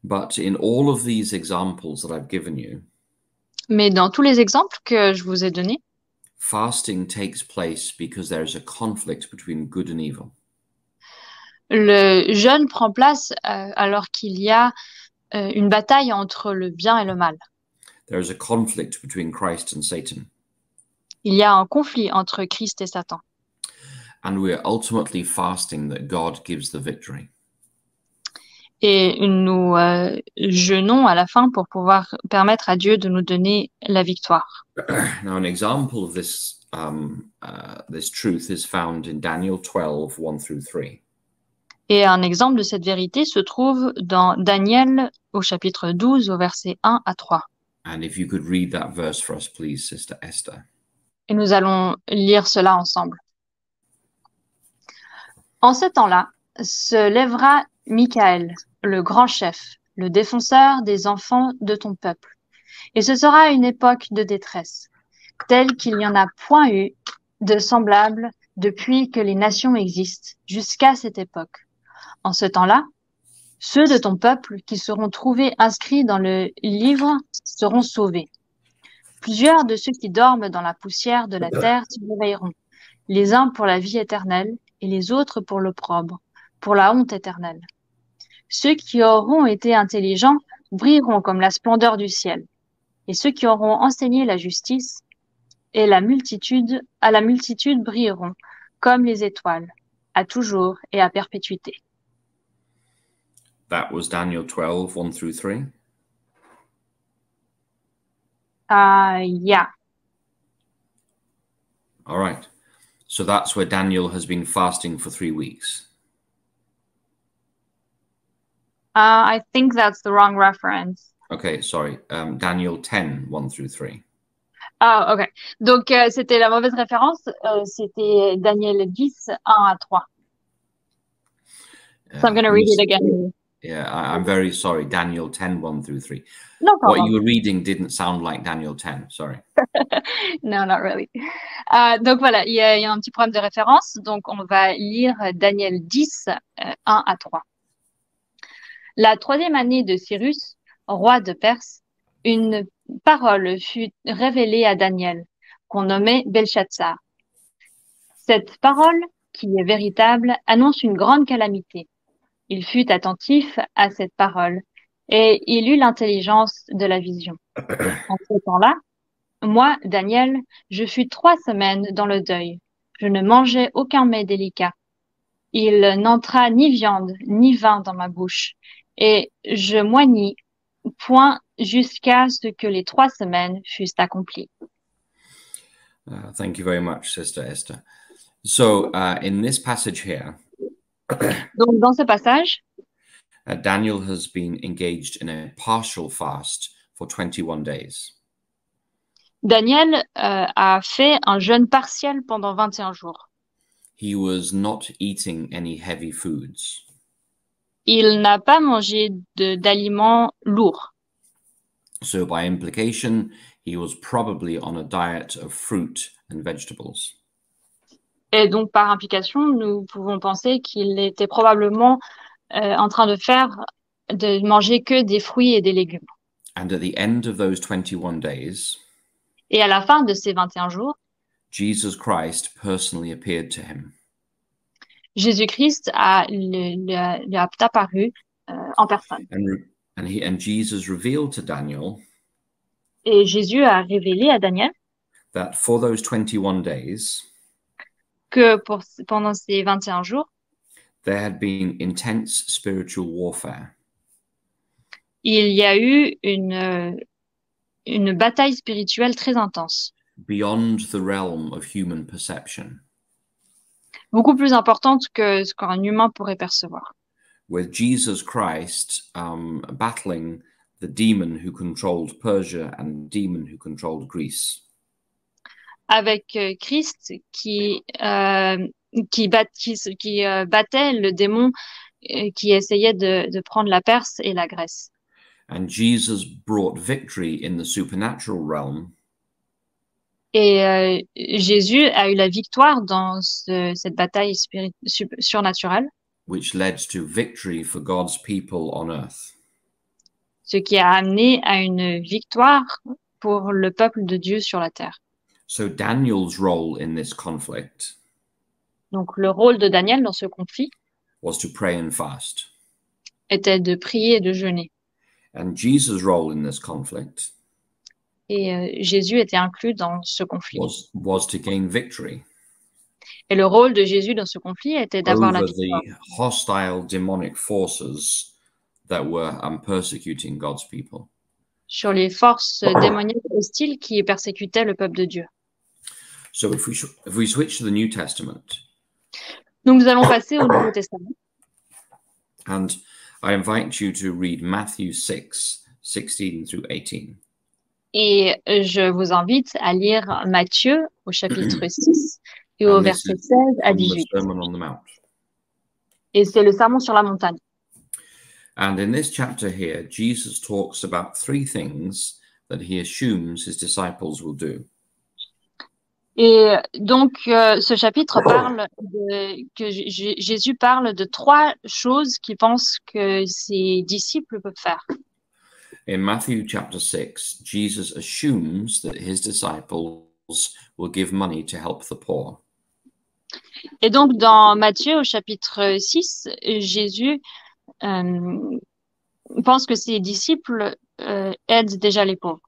But in all of these examples that I've given you, Mais dans tous les exemples que je vous ai donnés, fasting takes place because there is a conflict between good and evil. le jeûne prend place alors qu'il y a une bataille entre le bien et le mal. There is a conflict between Christ and Satan. Il y a un conflit entre Christ et Satan. And we are ultimately fasting that God gives the victory. Et nous jeûnons à la fin pour pouvoir permettre à Dieu de nous donner la victoire. Now, an example of this truth is found in Daniel 12, 1 through 3. Et un exemple de cette vérité se trouve dans Daniel au chapitre 12, au verset 1 à 3. And if you could read that verse for us, please, Sister Esther. Et nous allons lire cela ensemble. En ce temps-là, se lèvera Michaël, le grand chef, le défenseur des enfants de ton peuple. Et ce sera une époque de détresse, telle qu'il n'y en a point eu de semblable depuis que les nations existent, jusqu'à cette époque. En ce temps-là, ceux de ton peuple qui seront trouvés inscrits dans le livre seront sauvés. Plusieurs de ceux qui dorment dans la poussière de la terre se réveilleront, les uns pour la vie éternelle et les autres pour l'opprobre, pour la honte éternelle. Ceux qui auront été intelligents brilleront comme la splendeur du ciel, et ceux qui auront enseigné la justice et à la multitude brilleront comme les étoiles, à toujours et à perpétuité. That was Daniel 12, 1 through 3. Yeah. All right. So that's where Daniel has been fasting for 3 weeks. I think that's the wrong reference. Okay, sorry. Daniel 10, 1 through 3. Ah, ok. Donc, c'était la mauvaise référence. C'était Daniel 10, 1 à 3. So I'm going to read it again. Yeah, I'm very sorry. Daniel 10, 1 through 3. No What problem. you were reading didn't sound like Daniel 10. Sorry. No, not really. Donc voilà, il y a un petit problème de référence. Donc on va lire Daniel 10, 1 à 3. La troisième année de Cyrus, roi de Perse, une parole fut révélée à Daniel, qu'on nommait Belshazzar. Cette parole, qui est véritable, annonce une grande calamité. Il fut attentif à cette parole et il eut l'intelligence de la vision. En ce temps-là, moi, Daniel, je fus 3 semaines dans le deuil. Je ne mangeai aucun mets délicat. Il n'entra ni viande ni vin dans ma bouche, et je moignis point jusqu'à ce que les 3 semaines fussent accomplies. Thank you very much, Sister Esther. So, in this passage here, Donc, dans ce passage, Daniel has been engaged in a partial fast for 21 days. Daniel a fait un jeûne partiel pendant 21 jours. He was not eating any heavy foods. Il n'a pas mangé d'aliments lourds. So, by implication, he was probably on a diet of fruit and vegetables. Et donc, par implication, nous pouvons penser qu'il était probablement en train de manger que des fruits et des légumes. And at the end of those 21 days, Et à la fin de ces 21 jours, Jesus Christ personally appeared to him. Jésus-Christ lui a apparu en personne. And Jesus revealed to Daniel Et Jésus a révélé à Daniel that for those 21 days, que pendant ces 21 jours, there had been intense spiritual warfare. Il y a eu une bataille spirituelle très intense, beyond the realm of human perception, beaucoup plus importante que ce qu'un humain pourrait percevoir. with Jesus Christ battling the demon who controlled Persia and the demon who controlled Greece. Avec Christ qui battait le démon qui essayait de prendre la Perse et la Grèce. And Jesus brought victory in the supernatural realm. Et Jésus a eu la victoire dans cette bataille surnaturelle, which led to victory for God's people on earth. Ce qui a amené à une victoire pour le peuple de Dieu sur la terre. So Daniel's role in this conflict Donc le rôle de Daniel dans ce conflit was to pray and fast. Était de prier et de jeûner. And Jesus' role in this conflict Et Jésus était inclus dans ce conflit. was to gain victory. Et le rôle de Jésus dans ce conflit était d'avoir la victoire. Over the hostile demonic forces that were persecuting God's people. Sur les forces démoniaques hostiles qui persécutaient le peuple de Dieu. So if we switch to the New Testament. Donc nous allons passer au Nouveau Testament. And I invite you to read Matthew 6, 16 through 18. Et je vous invite à lire Matthieu au chapitre 6 et au verset 16 à 18. Et c'est le sermon sur la montagne. And in this chapter here, Jesus talks about 3 things that he assumes his disciples will do. Et donc, ce chapitre Jésus parle de 3 choses qu'il pense que ses disciples peuvent faire. In Matthew chapter 6, Jesus assumes that his disciples will give money to help the poor. Et donc, dans Matthieu au chapitre 6, Jésus pense que ses disciples aident déjà les pauvres.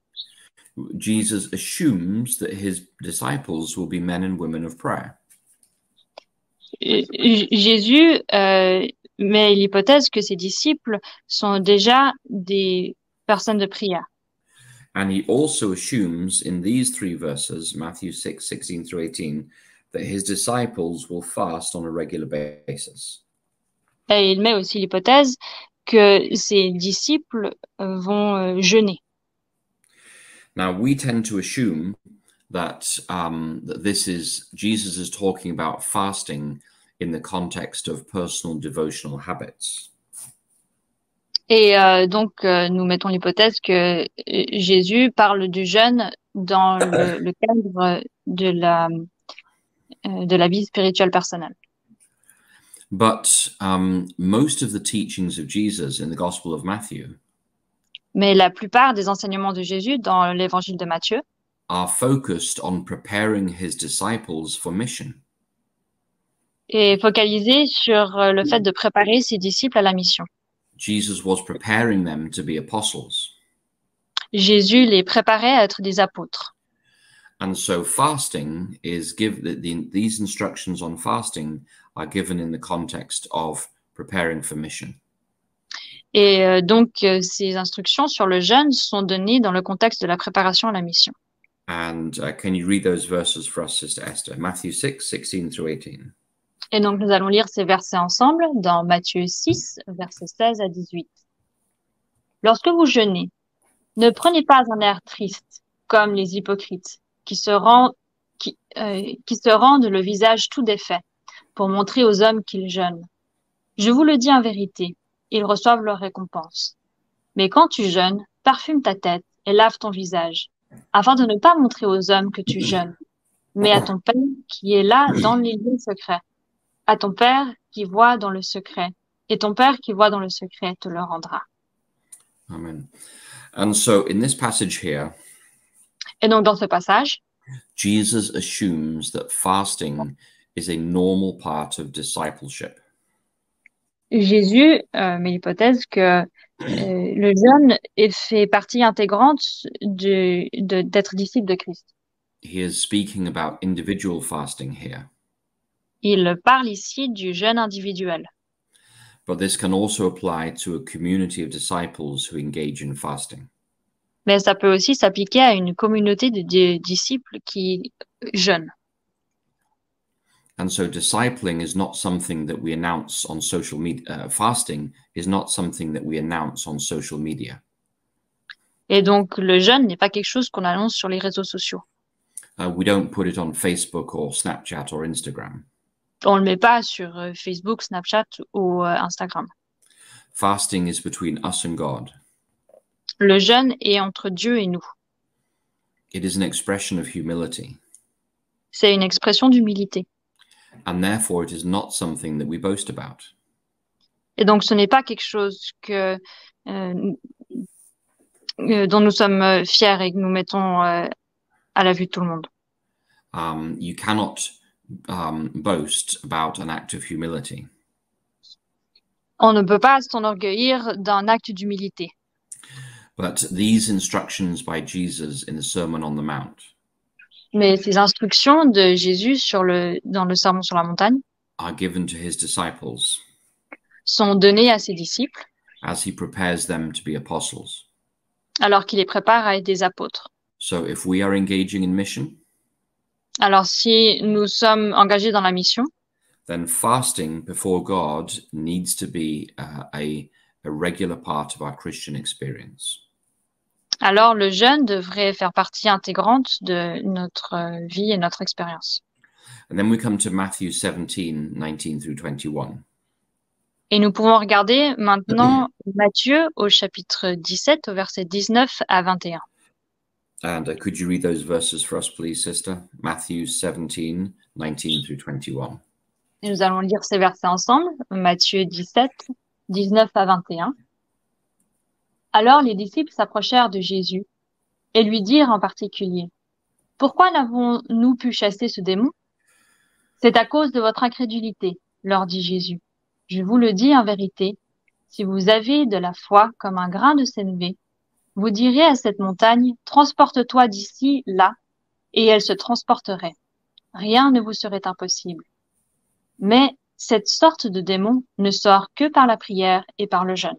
Jesus assumes that his disciples will be men and women of prayer. Jésus met l'hypothèse que ses disciples sont déjà des personnes de prière. And he also assumes in these 3 verses, Matthew 6, 16 through 18, that his disciples will fast on a regular basis. Et il met aussi l'hypothèse que ses disciples vont jeûner. Now, we tend to assume that this is Jesus is talking about fasting in the context of personal devotional habits. Et donc, nous mettons l'hypothèse que Jésus parle du jeûne dans le cadre de la vie spirituelle personnelle. But most of the teachings of Jesus in the Gospel of Matthew Mais la plupart des enseignements de Jésus dans l'évangile de Matthieu are focused on preparing his disciples for mission. est focalisé sur le fait de préparer ses disciples à la mission. Jesus was preparing them to be apostles. Jésus les préparait à être des apôtres. And so fasting is these instructions on fasting are given in the context of preparing for mission. Et donc, ces instructions sur le jeûne sont données dans le contexte de la préparation à la mission. And can you read those verses for us, Sister Esther? Matthew 6, 16 through 18. Et donc, nous allons lire ces versets ensemble dans Matthieu 6, versets 16 à 18. Lorsque vous jeûnez, ne prenez pas un air triste, comme les hypocrites, qui se rendent le visage tout défait, pour montrer aux hommes qu'ils jeûnent. Je vous le dis en vérité, ils reçoivent leur récompense. Mais quand tu jeûnes, parfume ta tête et lave ton visage, afin de ne pas montrer aux hommes que tu jeûnes, mais à ton Père qui est là dans les lieux secrets, à ton Père qui voit dans le secret, et ton Père qui voit dans le secret te le rendra. Amen. And so in this passage here, Et donc dans ce passage, Jesus assumes that fasting is a normal part of discipleship. Jésus met l'hypothèse que le jeûne fait partie intégrante d'être disciple de Christ. He is speaking about individual fasting here. Il parle ici du jeûne individuel. But this can also apply to a community of disciples who engage in fasting. Mais ça peut aussi s'appliquer à une communauté de disciples qui jeûnent. And so discipling is not something that we announce on social media. Fasting is not something that we announce on social media. Et donc, le jeûne n'est pas quelque chose qu'on annonce sur les réseaux sociaux. We don't put it on Facebook or Snapchat or Instagram. On le met pas sur Facebook, Snapchat ou Instagram. Fasting is between us and God. Le jeûne est entre Dieu et nous. It is an expression of humility. C'est une expression d'humilité. And therefore, it is not something that we boast about. Et donc, ce n'est pas quelque chose dont nous sommes fiers et que nous mettons à la vue de tout le monde. You cannot boast about an act of humility. On ne peut pas s'enorgueillir d'un acte d'humilité. But these instructions by Jesus in the Sermon on the Mount Mais ces instructions de Jésus dans le Sermon sur la montagne are given to his disciples sont données à ses disciples as he prepares them to be apostles. alors qu'il les prépare à être des apôtres. So if we are engaging in mission, Alors si nous sommes engagés dans la mission, then fasting before God needs to be a regular part of our Christian experience. alors le jeûne devrait faire partie intégrante de notre vie et notre expérience. And then we come to Matthew 17, 19 through 21. Et nous pouvons regarder maintenant Matthieu au chapitre 17, au verset 19 à 21. And could you read those verses for us, please, sister? Matthew 17, 19 through 21. Et nous allons lire ces versets ensemble, Matthieu 17, 19 à 21. Alors les disciples s'approchèrent de Jésus et lui dirent en particulier, « Pourquoi n'avons-nous pu chasser ce démon? C'est à cause de votre incrédulité, leur dit Jésus. Je vous le dis en vérité, si vous avez de la foi comme un grain de sénévé, vous direz à cette montagne, transporte-toi d'ici, là, et elle se transporterait. Rien ne vous serait impossible. Mais cette sorte de démon ne sort que par la prière et par le jeûne. »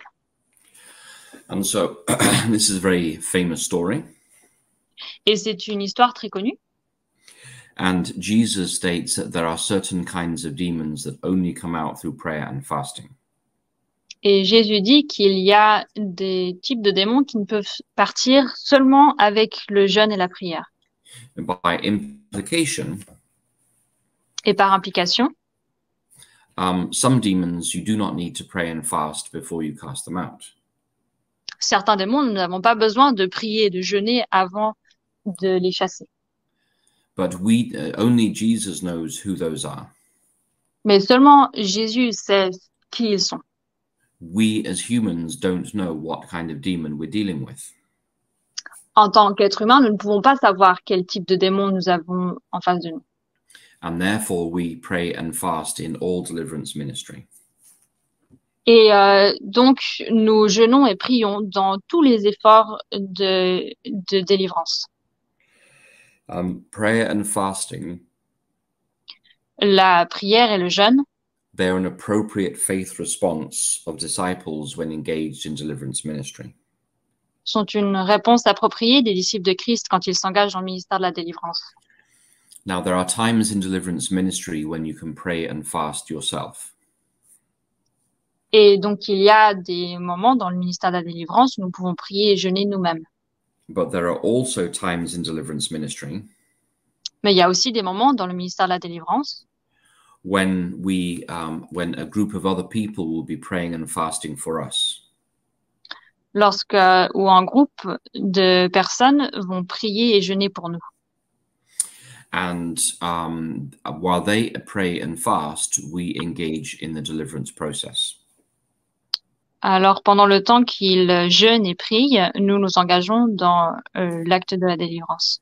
And so this is a very famous story. Et c'est une histoire très connue. And Jesus states that there are certain kinds of demons that only come out through prayer and fasting. Et Jésus dit qu'il y a des types de démons qui ne peuvent partir seulement avec le jeûne et la prière. And by implication, Et par implication, some demons you do not need to pray and fast before you cast them out. certains démons, nous n'avons pas besoin de prier et de jeûner avant de les chasser. But only Jesus knows who those are. Mais seulement Jésus sait qui ils sont. We as humans don't know what kind of demon we're dealing with. En tant qu'être humain, nous ne pouvons pas savoir quel type de démon nous avons en face de nous. And therefore we pray and fast in all deliverance ministry. Et donc, nous jeûnons et prions dans tous les efforts de délivrance. Prayer and fasting, La prière et le jeûne they're an appropriate faith response of disciples when engaged in deliverance ministry. sont une réponse appropriée des disciples de Christ quand ils s'engagent dans le ministère de la délivrance. Now, there are times in deliverance ministry when you can pray and fast yourself. Et donc, il y a des moments dans le ministère de la délivrance où nous pouvons prier et jeûner nous-mêmes. But there are also times in deliverance ministry Mais il y a aussi des moments dans le ministère de la délivrance when a group of other people will be praying and fasting for us. où un groupe de personnes vont prier et jeûner pour nous. And while they pray and fast, we engage in the deliverance process. Alors, pendant le temps qu'ils jeûnent et prient, nous nous engageons dans l'acte de la délivrance.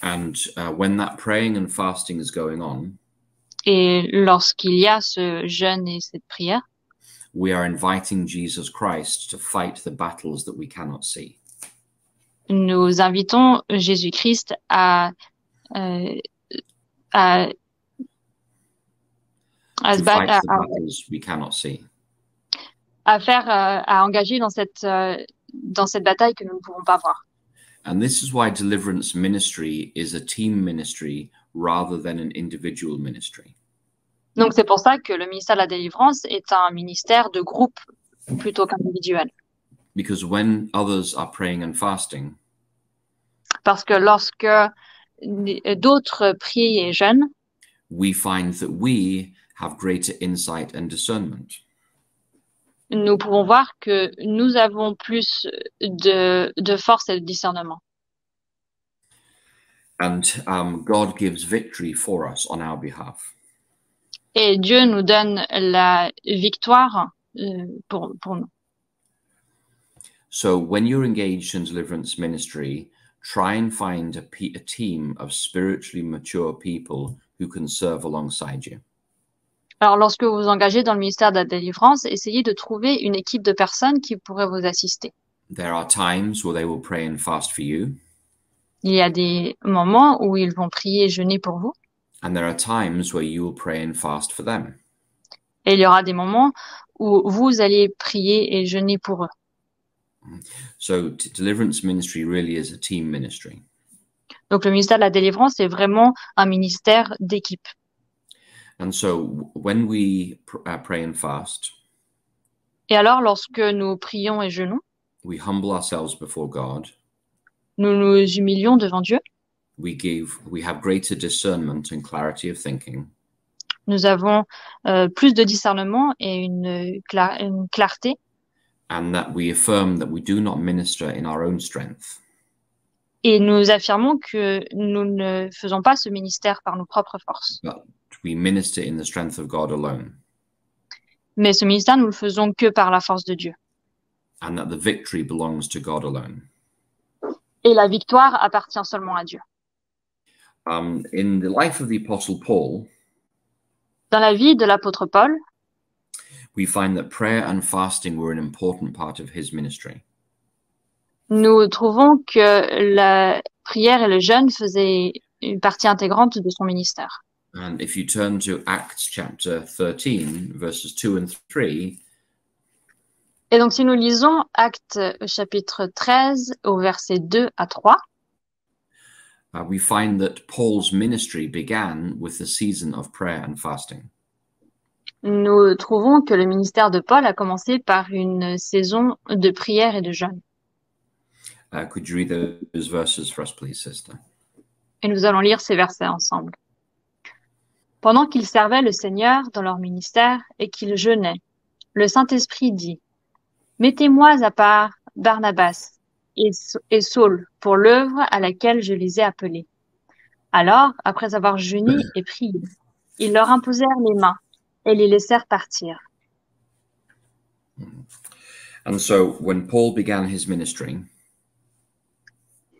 And when that praying and fasting is going on, Et lorsqu'il y a ce jeûne et cette prière, we are inviting Jesus Christ to fight the battles that we cannot see. nous invitons Jésus-Christ à se To battre, fight the battles we cannot see. à engager dans cette bataille que nous ne pouvons pas voir. And this is why deliverance ministry is a team ministry rather than an individual ministry. Donc, c'est pour ça que le ministère de la délivrance est un ministère de groupe plutôt qu'individuel. Because when others are praying and fasting, Parce que lorsque d'autres prient et jeûnent, we find that we have greater insight and discernment. nous pouvons voir que nous avons plus de force et de discernement. And God gives victory for us on our behalf. Et Dieu nous donne la victoire pour nous. So when you're engaged in deliverance ministry, try and find a team of spiritually mature people who can serve alongside you. Alors, lorsque vous vous engagez dans le ministère de la délivrance, essayez de trouver une équipe de personnes qui pourraient vous assister. There are times where they will pray and fast for you. Il y a des moments où ils vont prier et jeûner pour vous. And there are times where you will pray and fast for them. Et il y aura des moments où vous allez prier et jeûner pour eux. So deliverance ministry really is a team ministry. Donc, le ministère de la délivrance est vraiment un ministère d'équipe. And so when we pray and fast, Et alors, lorsque nous prions et jeûnons, we humble ourselves before God. nous nous humilions devant Dieu. We have greater discernment and clarity of thinking. Nous avons plus de discernement et une clarté. And that we affirm that we do not minister in our own strength. Et nous affirmons que nous ne faisons pas ce ministère par nos propres forces. But we minister in the strength of God alone. Mais ce ministère, nous le faisons que par la force de Dieu. And that the victory belongs to God alone. Et la victoire appartient seulement à Dieu. In the life of the Apostle Paul, Dans la vie de l'apôtre Paul, we find that prayer and fasting were an important part of his ministry. nous trouvons que la prière et le jeûne faisaient une partie intégrante de son ministère. And if you turn to Acts chapter 13, verses 2 and 3, Et donc, si nous lisons Actes chapitre 13 au verset 2 à 3, we find that Paul's ministry began with the season of prayer and fasting. nous trouvons que le ministère de Paul a commencé par une saison de prière et de jeûne. Could you read those verses for us, please, sister? Et nous allons lire ces versets ensemble. Pendant qu'ils servaient le Seigneur dans leur ministère et qu'ils jeûnaient, le Saint-Esprit dit, mettez-moi à part Barnabas et Saul pour l'œuvre à laquelle je les ai appelés. Alors, après avoir jeûné et prié, ils leur imposèrent les mains et les laissèrent partir. And so when Paul began his ministry,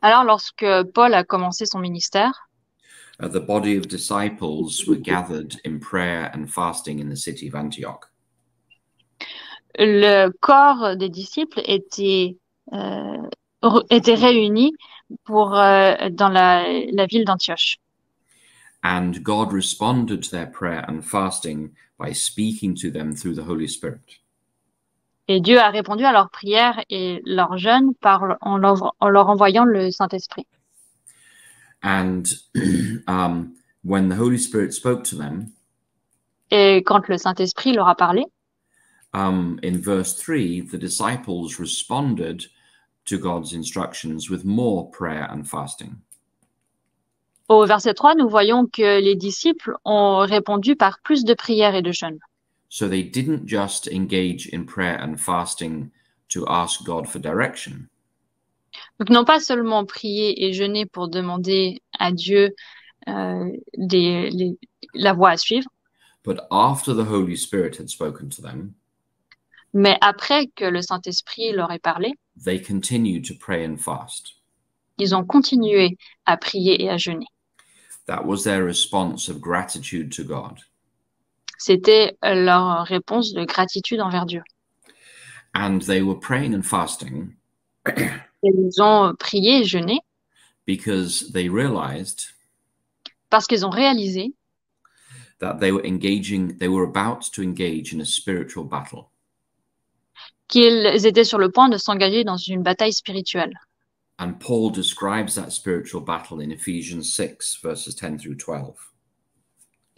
Alors, lorsque Paul a commencé son ministère, the body of disciples were gathered in prayer and fasting in the city of Antioch. le corps des disciples était réuni dans la ville d'Antioche. And God responded to their prayer and fasting by speaking to them through the Holy Spirit. Et Dieu a répondu à leurs prières et leurs jeûnes en leur envoyant le Saint-Esprit. And when the Holy Spirit spoke to them, Et quand le Saint-Esprit leur a parlé, in verse 3, the disciples responded to God's instructions with more prayer and fasting. au verset 3, nous voyons que les disciples ont répondu par plus de prières et de jeûnes. So they didn't just engage in prayer and fasting to ask God for direction, Donc, non pas seulement prier et jeûner pour demander à Dieu la voie à suivre, but after the Holy Spirit had spoken to them, mais après que le Saint-Esprit leur ait parlé, they continued to pray and fast. ils ont continué à prier et à jeûner. That was their response of gratitude to God. C'était leur réponse de gratitude envers Dieu. And they were praying and fasting Et ils ont prié et jeûné because they realized parce qu'ils ont réalisé that they were about to engage in a spiritual battle. qu'ils étaient sur le point de s'engager dans une bataille spirituelle. And Paul describes that spiritual battle in Ephesians 6, verses 10 through 12.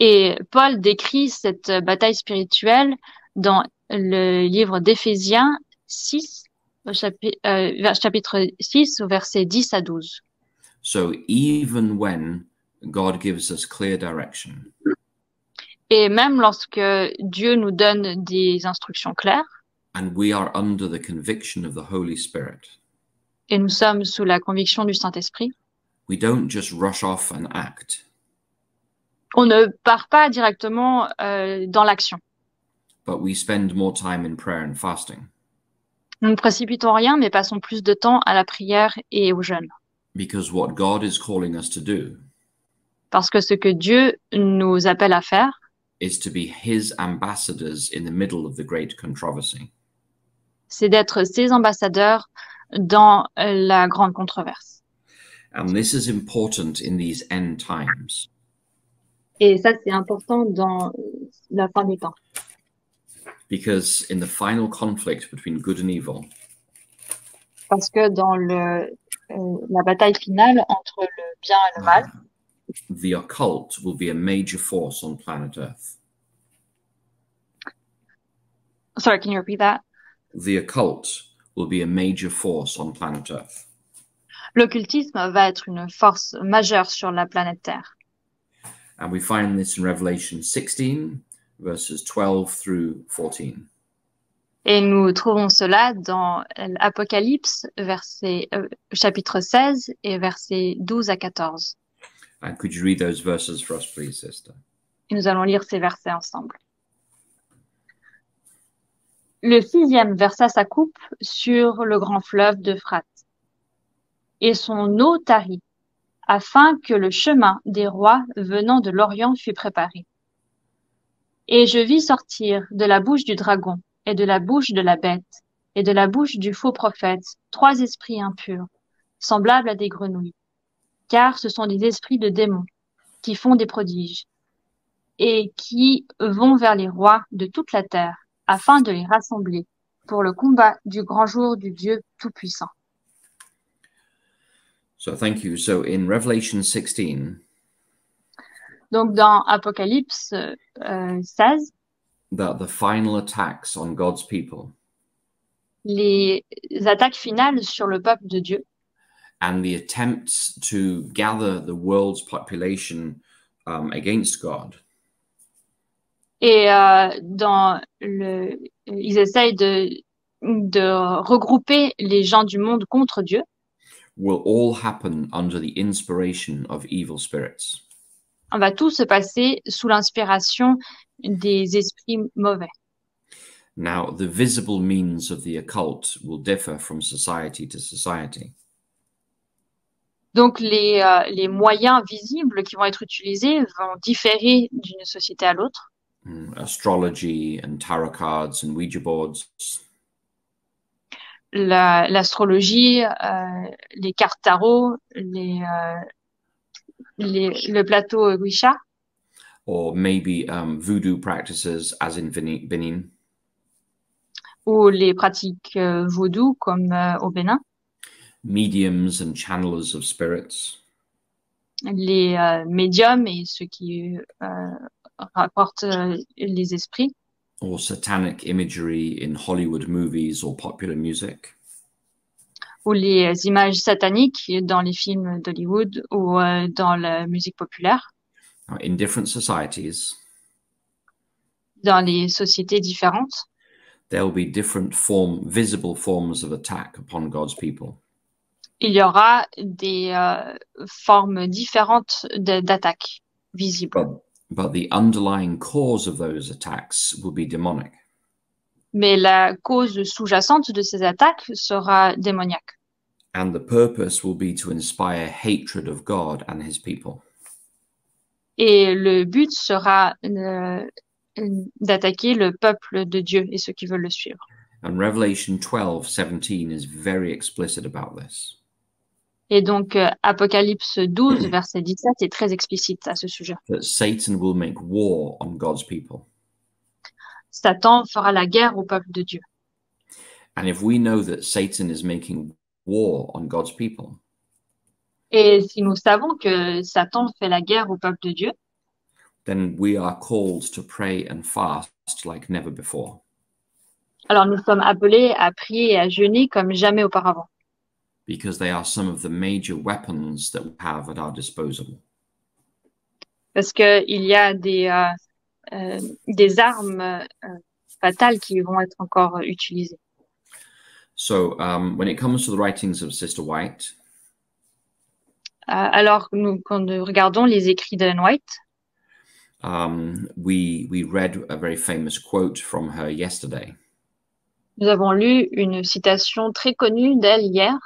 Et Paul décrit cette bataille spirituelle dans le livre d'Éphésiens 6, chapitre 6, au verset 10 à 12. So even when God gives us clear direction, Et même lorsque Dieu nous donne des instructions claires, and we are under the conviction of the Holy Spirit, et nous sommes sous la conviction du Saint-Esprit, we don't just rush off and act, on ne part pas directement dans l'action. but we spend more time in prayer and fasting, Nous ne précipitons rien, mais passons plus de temps à la prière et au jeûne. because what God is calling us to do Parce que ce que Dieu nous appelle à faire, is to be his ambassadors in the middle of the great controversy. c'est d'être ses ambassadeurs dans la grande controverse. And this is important in these end times, Et ça, c'est important dans la fin des temps. because in the final conflict between good and evil, Parce que dans la bataille finale entre le bien et le mal, the occult will be a major force on planet Earth. sorry, can you repeat that? The occult will be a major force on planet Earth. L'occultisme va être une force majeure sur la planète Terre. And we find this in Revelation 16, verses 12 through 14. Et nous trouvons cela dans l'Apocalypse, chapitre 16 et versets 12 à 14. And could you read those verses for us, please, sister? Et nous allons lire ces versets ensemble. Le 6e versa sa coupe sur le grand fleuve d'Euphrate, et son eau tarit, afin que le chemin des rois venant de l'Orient fût préparé. Et je vis sortir de la bouche du dragon, et de la bouche de la bête, et de la bouche du faux prophète, 3 esprits impurs, semblables à des grenouilles, car ce sont des esprits de démons, qui font des prodiges, et qui vont vers les rois de toute la terre, afin de les rassembler pour le combat du grand jour du Dieu Tout-Puissant. So thank you. So in Revelation 16, Donc dans Apocalypse 16, the final attacks on God's people les attaques finales sur le peuple de Dieu and the attempts to gather the world's population against God. Et ils essayent de regrouper les gens du monde contre Dieu. Will all happen under the inspiration of evil spirits. On va tout se passer sous l'inspiration des esprits mauvais. Now, the visible means of the occult will differ from society to society. Donc, les moyens visibles qui vont être utilisés vont différer d'une société à l'autre. Astrology and tarot cards and Ouija boards. L'astrologie, les cartes tarot, le plateau Ouija. Or maybe voodoo practices, as in Benin. Ou les pratiques vaudou, comme au Bénin. Mediums and channelers of spirits. Les médiums et ceux qui rapportent les esprits. Or satanic imagery in Hollywood movies or popular music. Ou les images sataniques dans les films d'Hollywood ou dans la musique populaire. In different societies, dans les sociétés différentes, there will be different visible forms of attack upon God's people. Il y aura des formes différentes d'attaques visibles. But the underlying cause of those attacks will be demonic. Mais la cause sous-jacente de ces attaques sera démoniaque. And the purpose will be to inspire hatred of God and his people. Et le but sera d'attaquer le peuple de Dieu et ceux qui veulent le suivre. And Revelation 12:17 is very explicit about this. Et donc, Apocalypse 12, verset 17 est très explicite à ce sujet. That Satan will make war on God's people. Satan fera la guerre au peuple de Dieu. And if we know that Satan is making war on God's people, et si nous savons que Satan fait la guerre au peuple de Dieu, then we are called to pray and fast like never before. Alors nous sommes appelés à prier et à jeûner comme jamais auparavant. Because they are some of the major weapons that we have at our disposal. Parce que il y a des armes fatales qui vont être encore utilisées. So when it comes to the writings of Sister White, alors quand nous regardons les écrits d'Ellen White, we read a very famous quote from her yesterday. Nous avons lu une citation très connue d'elle hier.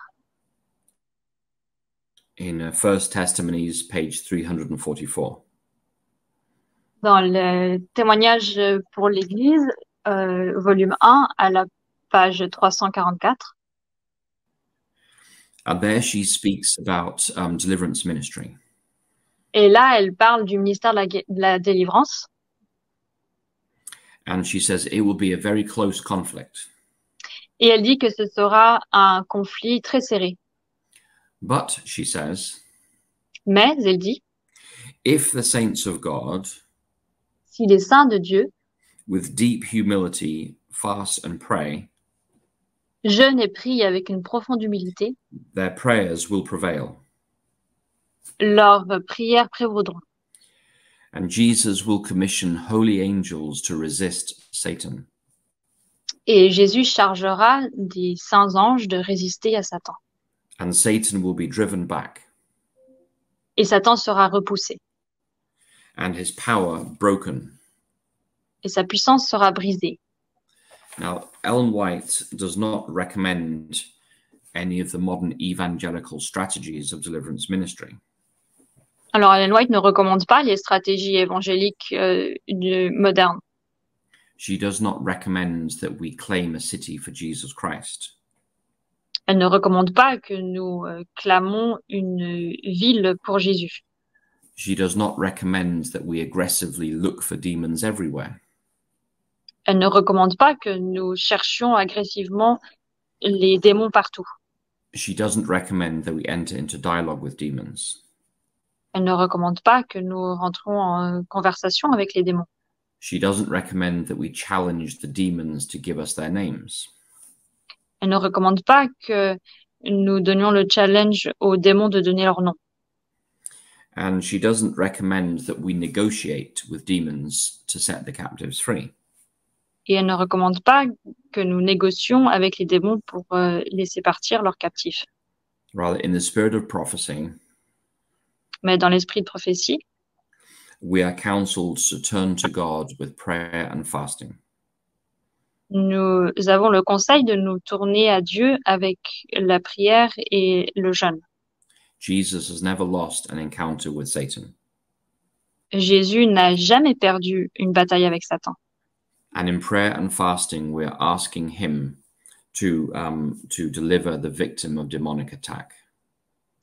In First Testimonies, page 344. Dans le témoignage pour l'Église, volume 1, à la page 344. And there she speaks about deliverance ministry. Et là, elle parle du ministère de la délivrance. And she says it will be a very close conflict. Et elle dit que ce sera un conflit très serré. But, she says, mais, elle dit, if the saints of God, si les saints de Dieu, with deep humility, fast and pray, jeûnent et prient avec une profonde humilité, their prayers will prevail. Leurs prières prévaudront. And Jesus will commission holy angels to resist Satan. Et Jésus chargera des saints anges de résister à Satan. And Satan will be driven back. Et Satan sera repoussé. And his power broken. Et sa puissance sera brisée. Now, Ellen White does not recommend any of the modern evangelical strategies of deliverance ministry. Alors, Ellen White ne recommande pas les stratégies évangéliques modernes. She does not recommend that we claim a city for Jesus Christ. Elle ne recommande pas que nous clamons une ville pour Jésus. She does not recommend that we aggressively look for demons everywhere. Elle ne recommande pas que nous cherchions agressivement les démons partout. She doesn't recommend that we enter into dialogue with demons. Elle ne recommande pas que nous rentrons en conversation avec les démons. She doesn't recommend that we challenge the demons to give us their names. Elle ne recommande pas que nous donnions le challenge aux démons de donner leur nom. And she doesn't recommend that we negotiate with demons to set the captives free. Et elle ne recommande pas que nous négocions avec les démons pour laisser partir leurs captifs. Rather, in the spirit of prophecy, Mais dans l'esprit de prophétie, we are counseled to turn to God with prayer and fasting. nous avons le conseil de nous tourner à Dieu avec la prière et le jeûne. Jesus has never lost an encounter with Satan. Jésus n'a jamais perdu une bataille avec Satan. And in prayer and fasting, we're asking him to deliver the victim of demonic attack.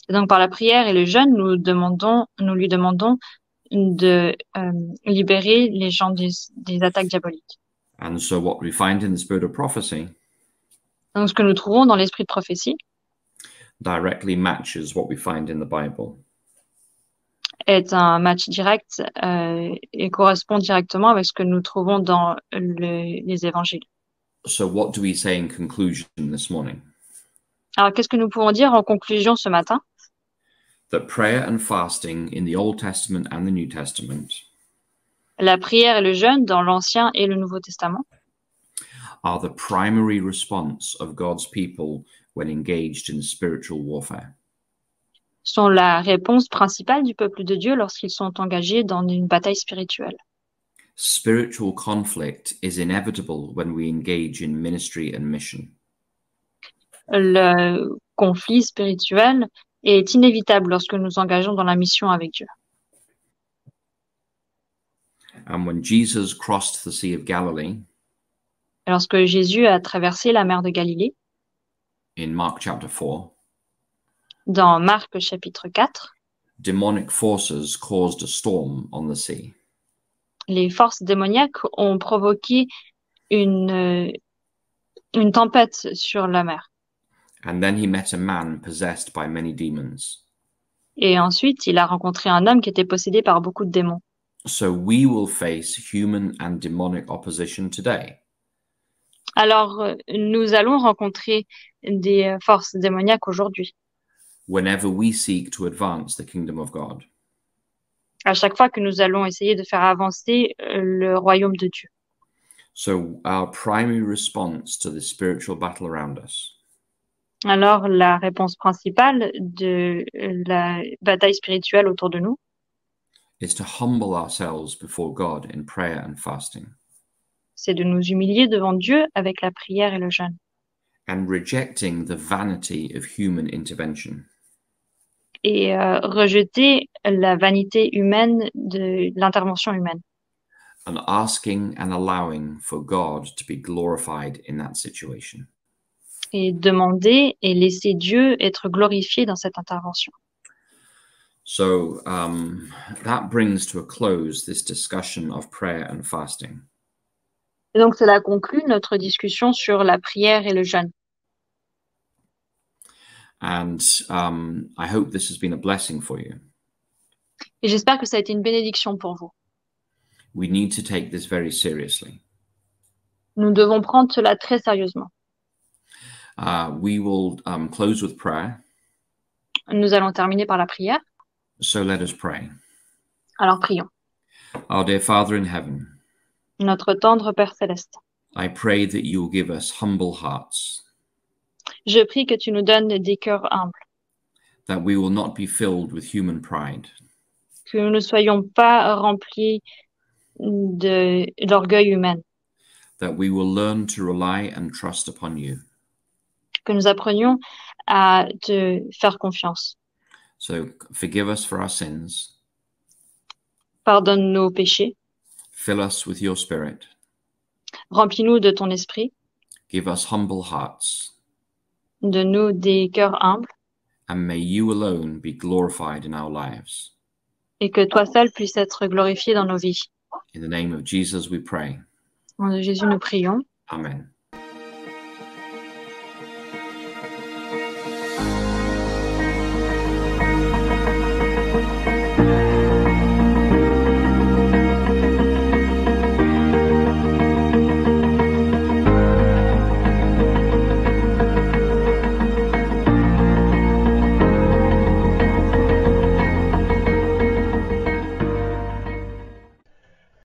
Et donc, par la prière et le jeûne, nous lui demandons de libérer les gens des attaques diaboliques. And so what we find in the spirit of prophecy Donc, ce que nous trouvons dans l'esprit de prophétie directly matches what we find in the Bible. est un match direct et correspond directement avec ce que nous trouvons dans les évangiles. So what do we say in conclusion this morning? Alors, qu'est-ce que nous pouvons dire en conclusion ce matin? That prayer and fasting in the Old Testament and the New Testament La prière et le jeûne dans l'Ancien et le Nouveau Testament are the primary response of God's people when engaged in spiritual warfare. sont la réponse principale du peuple de Dieu lorsqu'ils sont engagés dans une bataille spirituelle. Spiritual conflict is inevitable when we engage in ministry and mission. Le conflit spirituel est inévitable lorsque nous engageons dans la mission avec Dieu. And when Jesus crossed the Sea of Galilee Lorsque Jésus a traversé la mer de Galilée, in Mark chapter 4, dans Marc chapitre 4, demonic forces caused a storm on the sea. les forces démoniaques ont provoqué une tempête sur la mer. And then he met a man possessed by many demons. Et ensuite, il a rencontré un homme qui était possédé par beaucoup de démons. So we will face human and demonic opposition today. Alors, nous allons rencontrer des forces démoniaques aujourd'hui. Whenever we seek to advance the kingdom of God. À chaque fois que nous allons essayer de faire avancer le royaume de Dieu. So our primary response to the spiritual battle around us Alors, la réponse principale de la bataille spirituelle autour de nous, is to humble ourselves before God in prayer and fasting c'est de nous humilier devant Dieu avec la prière et le jeûne. and rejecting the vanity of human intervention. Et rejeter la vanité humaine de l'intervention humaine. And asking and allowing for God to be glorified in that situation. Et demander et laisser Dieu être glorifié dans cette intervention. So that brings to a close this discussion of prayer and fasting. Et donc, cela conclut notre discussion sur la prière et le jeûne. And I hope this has been a blessing for you. Et j'espère que ça a été une bénédiction pour vous. We need to take this very seriously. Nous devons prendre cela très sérieusement. We will close with prayer. Nous allons terminer par la prière. So let us pray. Alors prions. Our dear Father in heaven, Notre tendre Père céleste, I pray that you will give us humble hearts, je prie que tu nous donnes des cœurs humbles, that we will not be filled with human pride, que nous ne soyons pas remplis d'orgueil humain, that we will learn to rely and trust upon you. que nous apprenions à te faire confiance. So forgive us for our sins, Pardonne nos péchés, fill us with your spirit, remplis-nous de ton esprit, give us humble hearts, donne-nous des cœurs humbles, and may you alone be glorified in our lives. et que toi seul puisses être glorifié dans nos vies. In the name of Jesus we pray. Au nom de Jésus, nous prions. Amen.